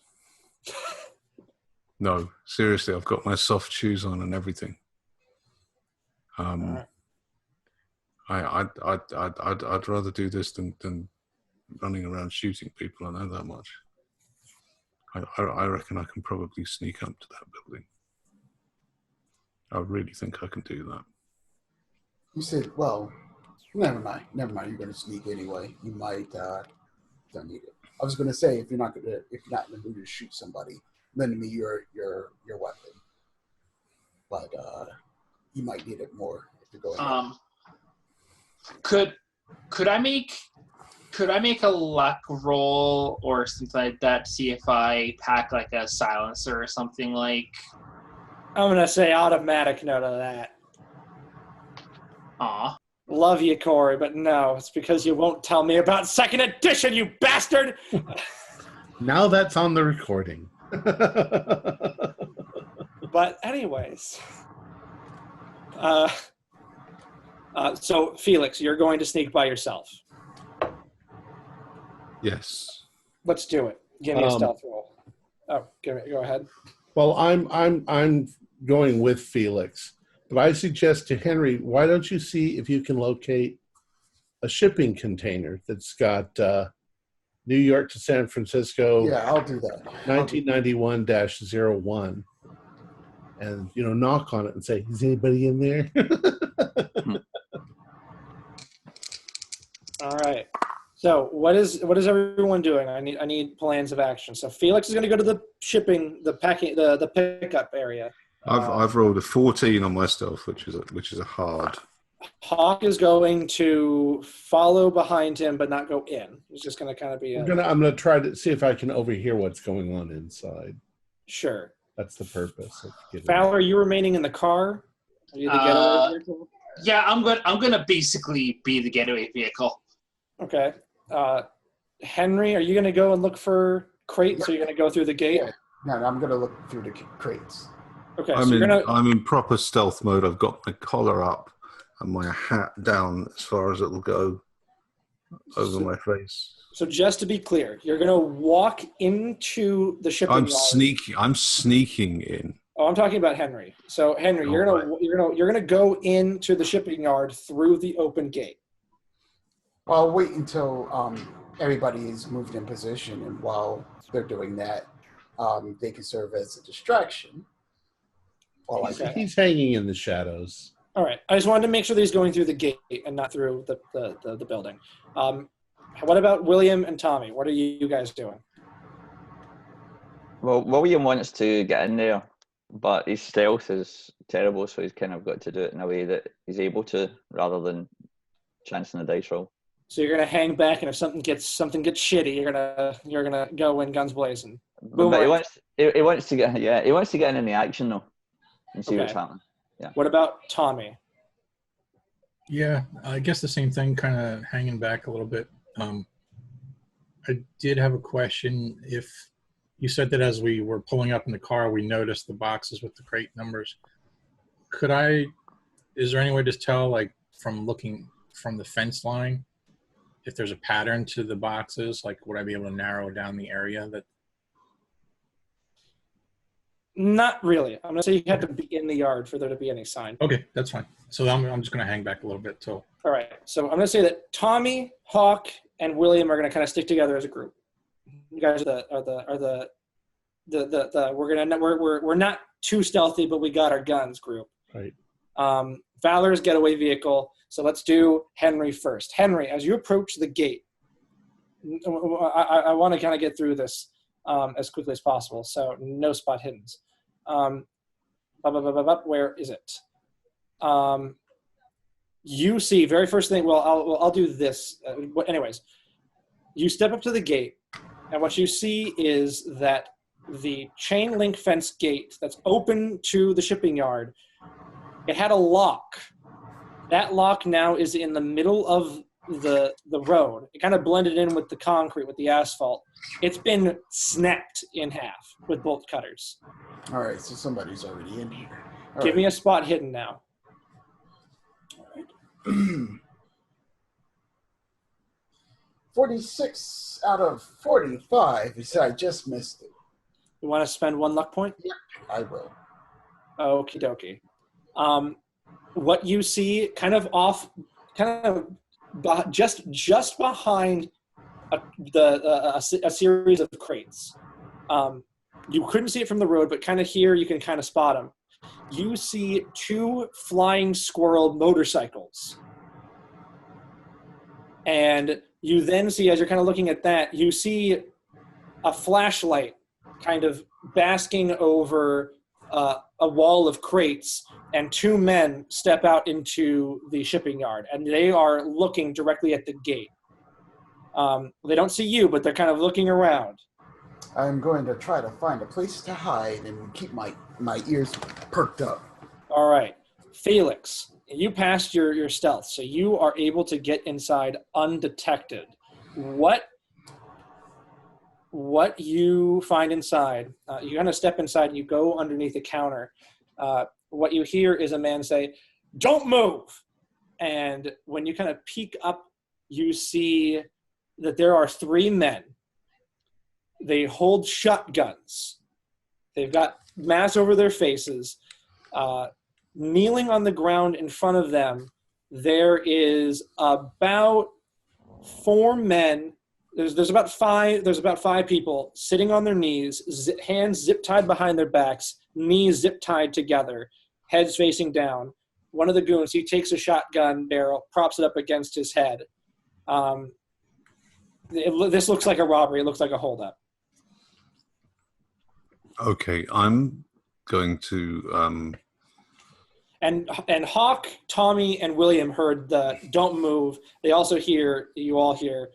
No, seriously, I've got my soft shoes on and everything. Right. I'd rather do this than running around shooting people. I know that much. I reckon I can probably sneak up to that building. I really think I can do that. You said, well, never mind. You're going to sneak anyway. You might don't need it. I was going to say, if you're not in the mood to shoot somebody, lend me your weapon. But you might need it more if you're going. Could I make a luck roll or something like that to see if I pack like a silencer or something like? I'm going to say automatic no to that. Aw. Love you, Corey, but no, it's because you won't tell me about second edition, you bastard! Now that's on the recording. But anyways. So, Felix, you're going to sneak by yourself. Yes. Let's do it. Give me a stealth roll. Oh, go ahead. Well, I'm going with Felix, but I suggest to Henry, why don't you see if you can locate a shipping container that's got New York to San Francisco. Yeah, I'll do that. 1991-01, and knock on it and say, "Is anybody in there?" All right. So what is everyone doing? I need plans of action. So Felix is going to go to the shipping, the pickup area. I've rolled a 14 on my stealth, which is a hard. Hawk is going to follow behind him, but not go in. He's just going to kind of be. I'm gonna try to see if I can overhear what's going on inside. Sure. That's the purpose of getting. Fowler, are you remaining in the car? Are you the getaway vehicle? Yeah, I'm gonna basically be the getaway vehicle. Okay. Henry, are you going to go and look for crates? Or are you going to go through the gate? Yeah. No, I'm going to look through the crates. Okay. I'm in proper stealth mode. I've got my collar up and my hat down as far as it'll go over my face. So just to be clear, you're going to walk into the shipping yard. I'm sneaking in. Oh, I'm talking about Henry. So Henry, you're gonna go into the shipping yard through the open gate. I'll wait until everybody is moved in position, and while they're doing that, they can serve as a distraction. He's hanging in the shadows. All right. I just wanted to make sure that he's going through the gate and not through the building. What about William and Tommy? What are you guys doing? Well, William wants to get in there, but his stealth is terrible, so he's kind of got to do it in a way that he's able to, rather than chancing the dice roll. So you're gonna hang back, and if something gets shitty, you're gonna go in guns blazing. Boom, but he wants to get in the action though, and see what's happening. Yeah. What about Tommy? Yeah, I guess the same thing, kind of hanging back a little bit. I did have a question. If you said that as we were pulling up in the car, we noticed the boxes with the crate numbers. Is there any way to tell, like, from looking from the fence line, if there's a pattern to the boxes? Like, would I be able to narrow down the area that? Not really. I'm going to say you have to be in the yard for there to be any sign. Okay, that's fine. So I'm just going to hang back a little bit till. All right. So I'm going to say that Tommy, Hawk, and William are going to kind of stick together as a group. You guys are we're not too stealthy, but we got our guns group. Right. Valor's getaway vehicle. So let's do Henry first. Henry, as you approach the gate, I want to kind of get through this as quickly as possible. So no spot hiddens. Where is it? You see, very first thing. Well, I'll do this. Anyways, you step up to the gate, and what you see is that the chain link fence gate that's open to the shipping yard, it had a lock. That lock now is in the middle of the road. It kind of blended in with the concrete, with the asphalt. It's been snapped in half with bolt cutters. All right, so somebody's already in here. Give me a spot hidden now. 46 out of 45. So I just missed it. You want to spend 1 luck point? Yep, I will. Okie dokie. What you see just behind a series of crates. You couldn't see it from the road, but kind of here you can kind of spot them. You see 2 flying squirrel motorcycles. And you then see, as you're kind of looking at that, you see a flashlight kind of basking over a wall of crates, and 2 men step out into the shipping yard, and they are looking directly at the gate. They don't see you, but they're kind of looking around. I'm going to try to find a place to hide and keep my ears perked up. All right. Felix, you passed your stealth, so you are able to get inside undetected. What you find inside, you kind of step inside and you go underneath the counter. What you hear is a man say, "Don't move!" And when you kind of peek up, you see that there are 3 men. They hold shotguns. They've got masks over their faces. Kneeling on the ground in front of them, there is about 4 men. There's about 5 people sitting on their knees, hands zip tied behind their backs, knees zip tied together, heads facing down. One of the goons, he takes a shotgun barrel, props it up against his head. This looks like a robbery. It looks like a holdup. Okay, I'm going to. And Hawk, Tommy, and William heard the "Don't move." They also hear, you all hear,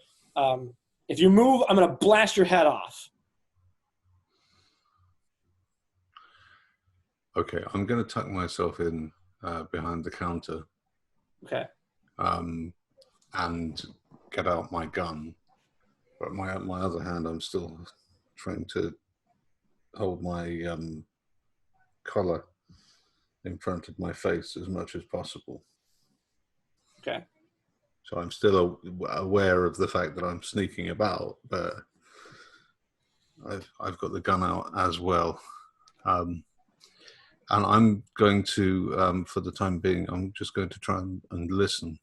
"If you move, I'm going to blast your head off." Okay, I'm going to tuck myself in behind the counter. Okay. And get out my gun. But my other hand, I'm still trying to hold my collar in front of my face as much as possible. Okay. So I'm still aware of the fact that I'm sneaking about, but I've got the gun out as well. And I'm going to, for the time being, I'm just going to try and listen.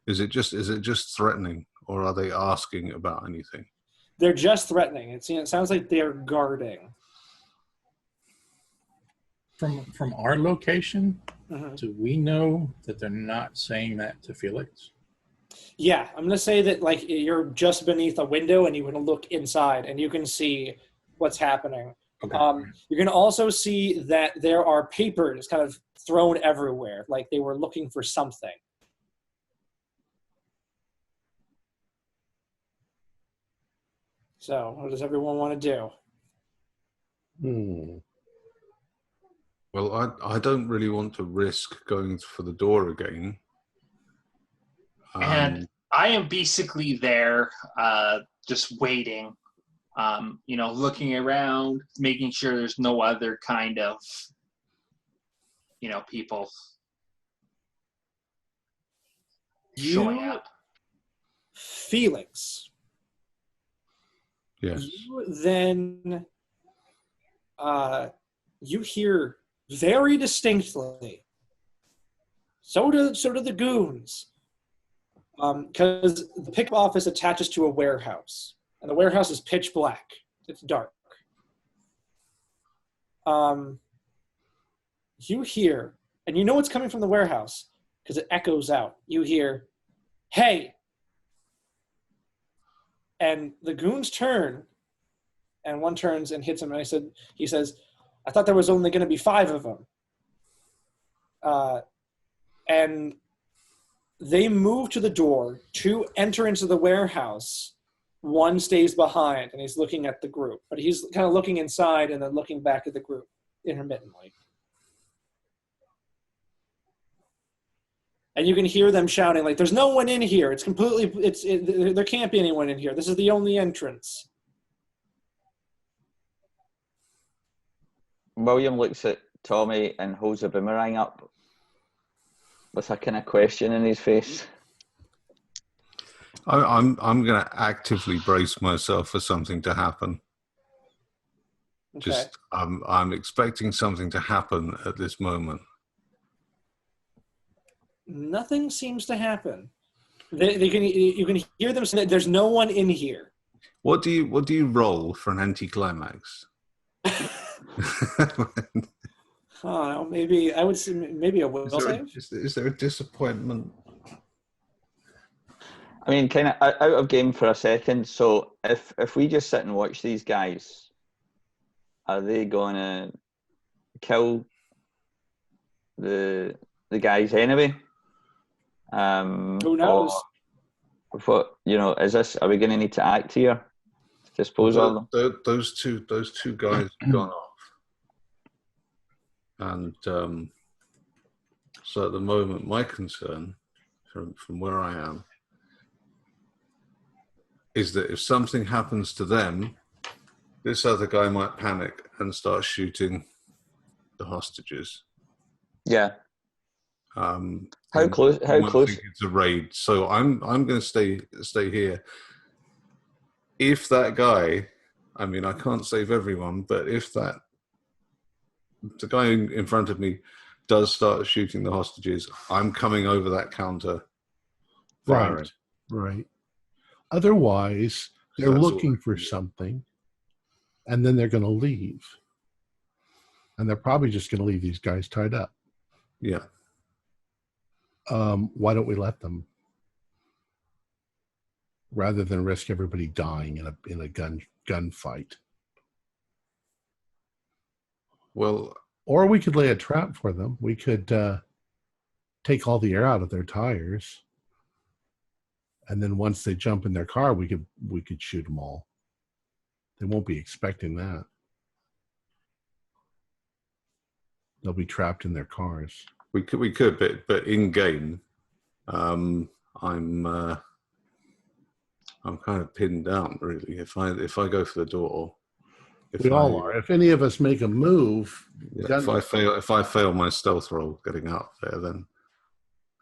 Is it just threatening, or are they asking about anything? They're just threatening. It sounds like they're guarding. From our location, Mm-hmm. do we know that they're not saying that to Felix? Yeah, I'm going to say that like you're just beneath a window and you can look inside and you can see what's happening. Okay. You can also see that there are papers kind of thrown everywhere, like they were looking for something. So, what does everyone want to do? Well, I don't really want to risk going for the door again. And I am basically there, just waiting, looking around, making sure there's no other kind of, people showing up. Felix. Yes. You then, you hear very distinctly. So do the goons. Because the pickup office attaches to a warehouse, and the warehouse is pitch black. It's dark. You hear, and you know it's coming from the warehouse because it echoes out. You hear, "Hey!" And the goons turn, and one turns and hits him. And he says, "I thought there was only going to be 5 of them." And they move to the door to enter into the warehouse. One stays behind, and he's looking at the group. But he's kind of looking inside and then looking back at the group intermittently. And you can hear them shouting, like, there's no one in here. It's completely, there can't be anyone in here. This is the only entrance. William looks at Tommy and holds a boomerang up with a kind of question in his face. I'm going to actively brace myself for something to happen. Okay. Just I'm expecting something to happen at this moment. Nothing seems to happen. You can hear them saying that there's no one in here. What do you roll for an anticlimax? Oh, maybe I would say maybe a will save. Is there a disappointment? I mean, kind of out of game for a second. So if we just sit and watch these guys, are they going to kill the guys anyway? Who knows? What is this? Are we going to need to act here to dispose of them? Those two guys have gone off, and so at the moment, my concern from where I am is that if something happens to them, this other guy might panic and start shooting the hostages. Yeah. How close? It's a raid, so I'm going to stay here. If that guy, I mean, I can't save everyone, but if the guy in front of me does start shooting the hostages, I'm coming over that counter, firing. Right. Otherwise, they're looking for something, and then they're going to leave, and they're probably just going to leave these guys tied up. Yeah. Why don't we let them, rather than risk everybody dying in a gunfight? Well, or we could lay a trap for them. We could take all the air out of their tires, and then once they jump in their car, we could shoot them all. They won't be expecting that. They'll be trapped in their cars. We could, but in game, I'm kind of pinned down really. If I go for the door, we all are. If any of us make a move, if I fail my stealth roll getting out there, then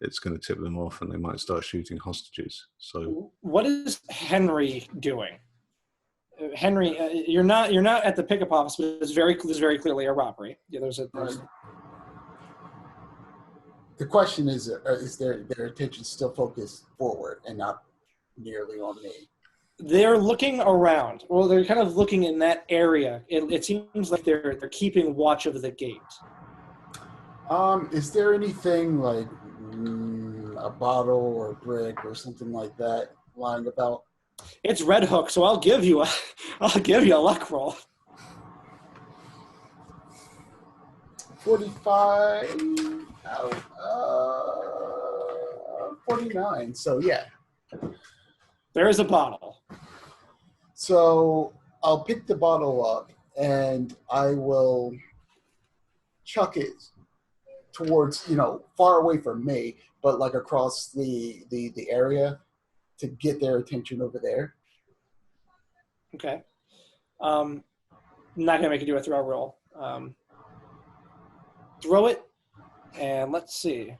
it's going to tip them off, and they might start shooting hostages. So, what is Henry doing? Henry, you're not at the pickup office, but there's very clearly a robbery. Yeah, there's The question is their attention still focused forward and not nearly on me? They're looking around. Well, they're kind of looking in that area. It seems like they're keeping watch of the gate. Is there anything like a bottle or a brick or something like that lying about? It's Red Hook, so I'll give you a luck roll. 45 out 49. So yeah. There is a bottle. So I'll pick the bottle up and I will chuck it towards, far away from me, but like across the area to get their attention over there. Okay. Not gonna make you do a throw roll. Throw it, and let's see.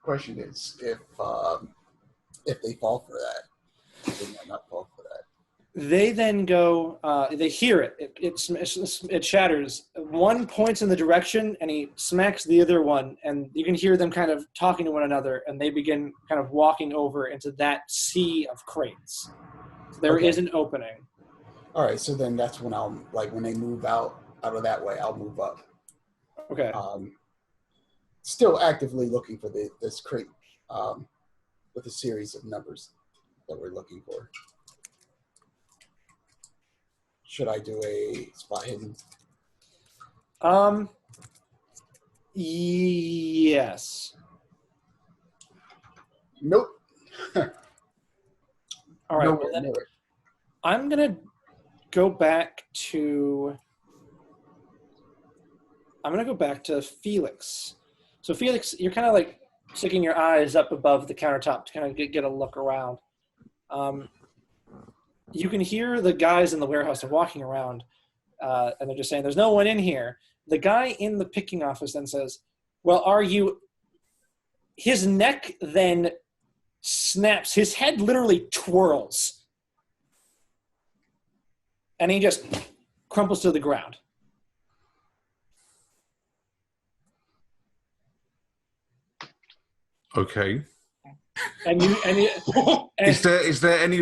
Question is if they fall for that, they might not fall for that. They then go. They hear it. It shatters. One points in the direction, and he smacks the other one, and you can hear them kind of talking to one another, and they begin kind of walking over into that sea of crates. So there is an opening. All right, so then that's when I'll when they move out of that way, I'll move up. Okay. Still actively looking for this crate with a series of numbers that we're looking for. Should I do a spot hidden? Yes. Nope. All right. Well, then I'm gonna go back to I'm going to go back to Felix. So Felix, you're kind of like sticking your eyes up above the countertop to kind of get a look around. You can hear the guys in the warehouse are walking around, and they're just saying, there's no one in here. The guy in the picking office then says, well, are you... His neck then snaps. His head literally twirls. And he just crumples to the ground. Okay. Is there any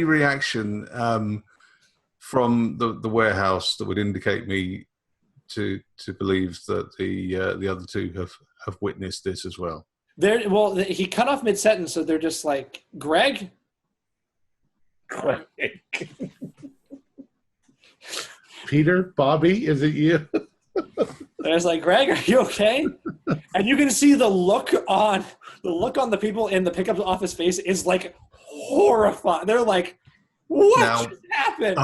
reaction from the warehouse that would indicate me to believe that the other two have witnessed this as well? He cut off mid-sentence, so they're just like, Greg? Peter, Bobby, is it you? And I was like, Greg, are you okay? And you can see the look on the people in the pickup office face is like horrified. They're like, what just happened?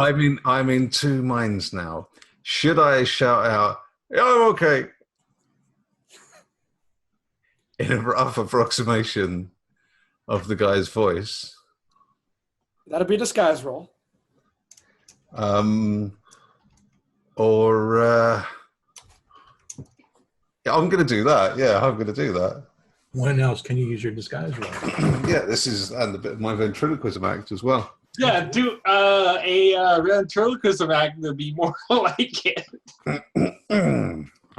I'm in two minds now. Should I shout out, yeah, I'm okay, in a rough approximation of the guy's voice? That'll be a disguise roll. Yeah, I'm going to do that. Yeah, I'm going to do that. When else can you use your disguise roll? Yeah, this is and a bit of my ventriloquism act as well. Yeah, do a ventriloquism act to be more like it.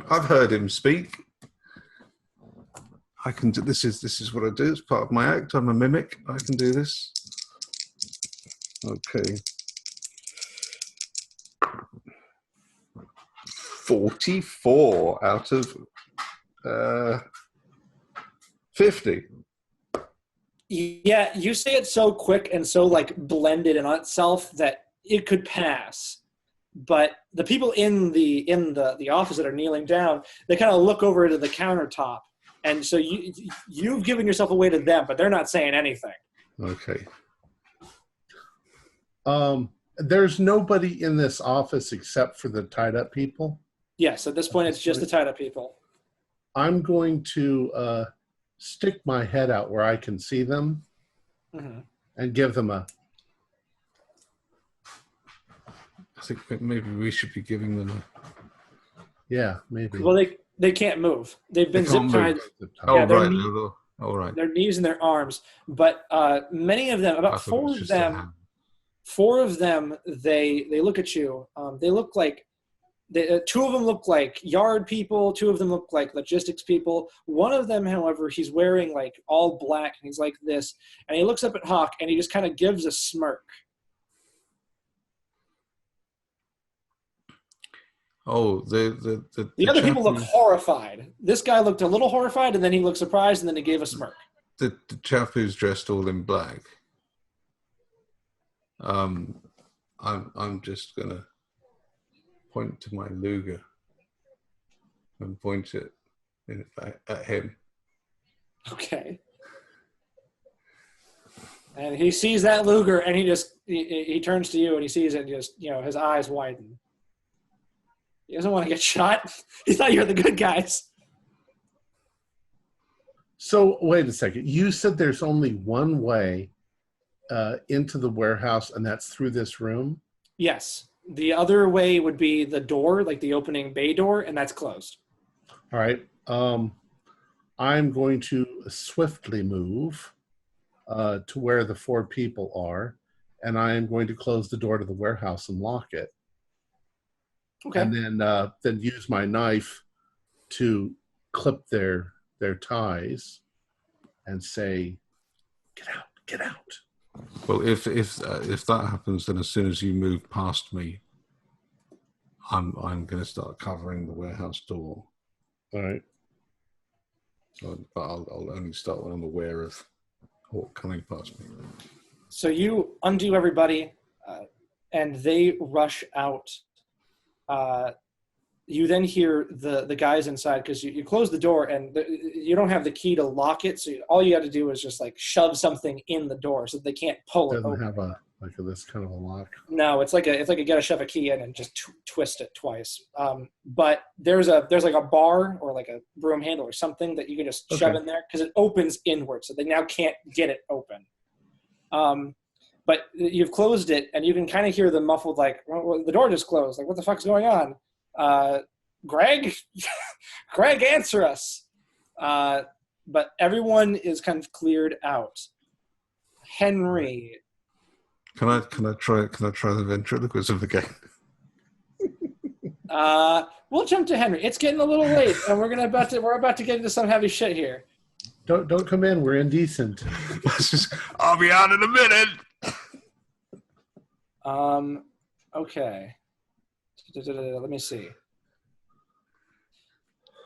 I've heard him speak. I can do this. Is what I do. It's part of my act. I'm a mimic. I can do this. Okay. 44 out of 50. Yeah, you say it so quick and so like blended in on itself that it could pass. But the people in the office that are kneeling down, they kind of look over to the countertop, and so you've given yourself away to them, but they're not saying anything. Okay. There's nobody in this office except for the tied up people. Yes, at this point, it's just the tied up people. I'm going to stick my head out where I can see them and give them a... I think maybe we should be giving them a... Yeah, maybe. Well, they can't move. They've been zip tied. Oh, right. All right. Their knees and their arms. But many of them, about four of them, they look at you. They look like... two of them look like yard people. Two of them look like logistics people. One of them, however, he's wearing like all black, and he's like this. And he looks up at Hawk, and he just kind of gives a smirk. Oh, the other people look horrified. This guy looked a little horrified, and then he looked surprised, and then he gave a smirk. The chap who's dressed all in black. I'm just gonna point to my Luger and point it at him. Okay. And he sees that Luger, and he turns to you, and he sees it, and just, his eyes widen. He doesn't want to get shot. He thought you were the good guys. So wait a second. You said there's only one way into the warehouse, and that's through this room? Yes. The other way would be the door, like the opening bay door, and that's closed. All right. I'm going to swiftly move to where the four people are, and I am going to close the door to the warehouse and lock it. Okay. And then use my knife to clip their ties and say, "Get out! Get out!" Well, if that happens, then as soon as you move past me, I'm going to start covering the warehouse door. All right. But I'll only start when I'm aware of Hawk coming past me. So you undo everybody, and they rush out. You then hear the guys inside, because you close the door and you don't have the key to lock it. So all you got to do is just like shove something in the door so they can't pull it open. Doesn't have a Like this kind of a lock? No, it's like a you gotta shove a key in and just twist it twice. But there's like a bar or like a broom handle or something that you can just shove in there because it opens inward, so they now can't get it open. But you've closed it, and you can kind of hear the muffled like, well, the door just closed. Like, what the fuck's going on? Greg, Greg, answer us. But everyone is kind of cleared out. Henry. Can I try the ventriloquism again? We'll jump to Henry. It's getting a little late, and we're about to get into some heavy shit here. Don't come in. We're indecent. I'll be out in a minute. Okay. Let me see.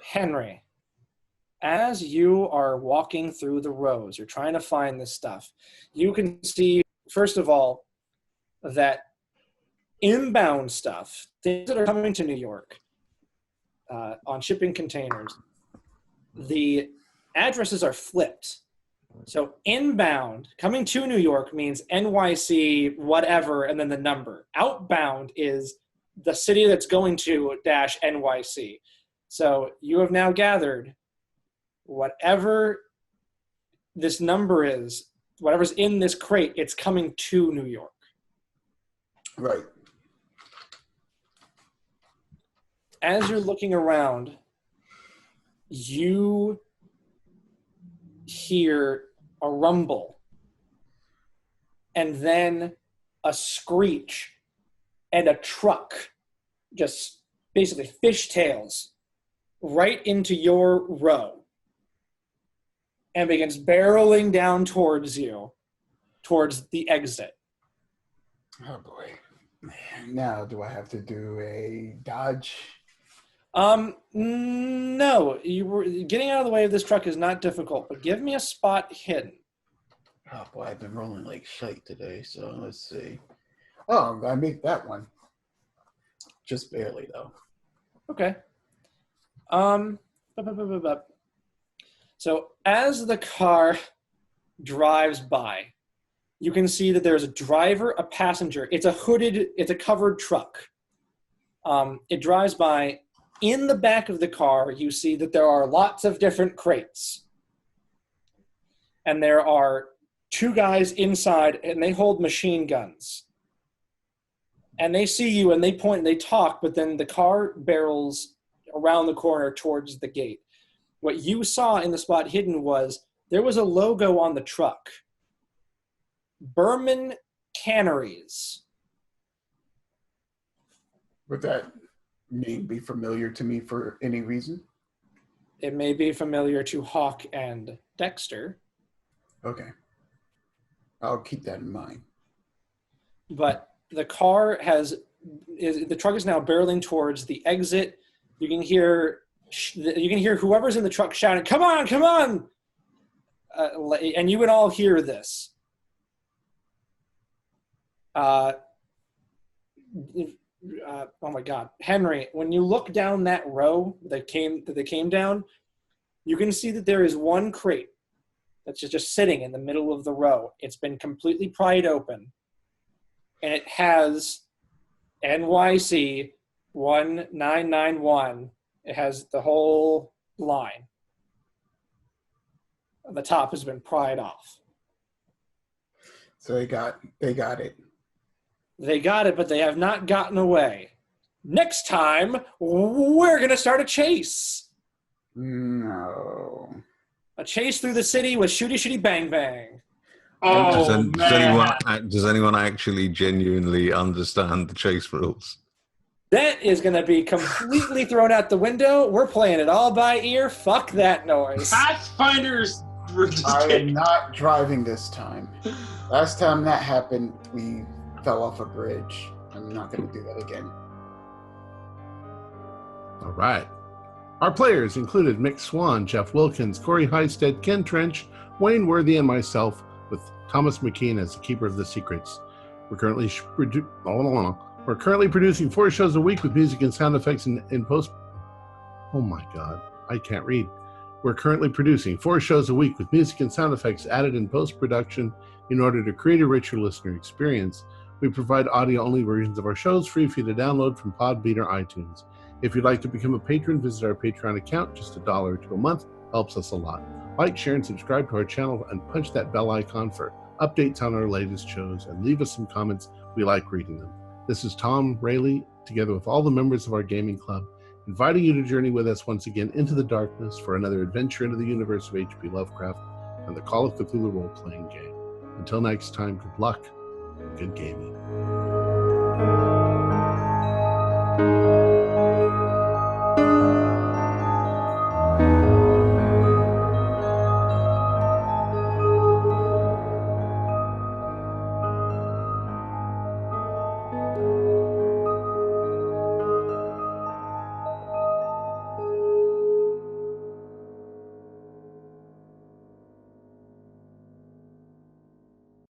Henry, as you are walking through the rows, you're trying to find this stuff. You can see, first of all, that inbound stuff, things that are coming to New York on shipping containers, the addresses are flipped. So inbound, coming to New York means NYC, whatever, and then the number. Outbound is the city that's going to -NYC. So you have now gathered whatever this number is, whatever's in this crate, it's coming to New York. Right. As you're looking around, you hear a rumble and then a screech and a truck just basically fishtails right into your row and begins barreling down towards you, towards the exit. Oh boy. Now do I have to do a dodge? No, getting out of the way of this truck is not difficult, but give me a spot hidden. Oh boy, I've been rolling like shite today, so let's see. Oh, I made that one. Just barely though. Okay. So as the car drives by, you can see that there's a driver, a passenger. It's a covered truck. It drives by. In the back of the car, you see that there are lots of different crates. And there are two guys inside, and they hold machine guns. And they see you, and they point, and they talk, but then the car barrels around the corner towards the gate. What you saw in the spot hidden was there was a logo on the truck. Berman Canneries. Would that name be familiar to me for any reason? It may be familiar to Hawk and Dexter. Okay. I'll keep that in mind. But the car the truck is now barreling towards the exit. You can hear whoever's in the truck shouting, "Come on, come on!" And you would all hear this. Oh my God, Henry! When you look down that row that they came down, you can see that there is one crate that's just sitting in the middle of the row. It's been completely pried open, and it has NYC 1991. It has the whole line. The top has been pried off. So they got it. They got it, but they have not gotten away. Next time, we're going to start a chase. No. A chase through the city with shooty shooty bang bang. Oh, does anyone actually genuinely understand the chase rules? That is going to be completely thrown out the window. We're playing it all by ear. Fuck that noise. Pathfinders. I am not driving this time. Last time that happened, we fell off a bridge. I'm not going to do that again. All right. Our players included Mick Swan, Jeff Wilkins, Corey Heisted, Ken Trench, Wayne Worthy, and myself, with Thomas McKean as the keeper of the secrets. We're currently producing 4 shows a week with music and sound effects in post. Oh my God, I can't read. We're currently producing 4 shows a week with music and sound effects added in post-production In order to create a richer listener experience, we provide audio-only versions of our shows free for you to download from Podbean or iTunes. If you'd like to become a patron, visit our Patreon account. Just $1 or $2 a month helps us a lot. Like, share, and subscribe to our channel, and punch that bell icon for updates on our latest shows, and leave us some comments. We like reading them. This is Tom Rayleigh, together with all the members of our gaming club, inviting you to journey with us once again into the darkness for another adventure into the universe of H.P. Lovecraft and the Call of Cthulhu role-playing game. Until next time, good luck and good gaming.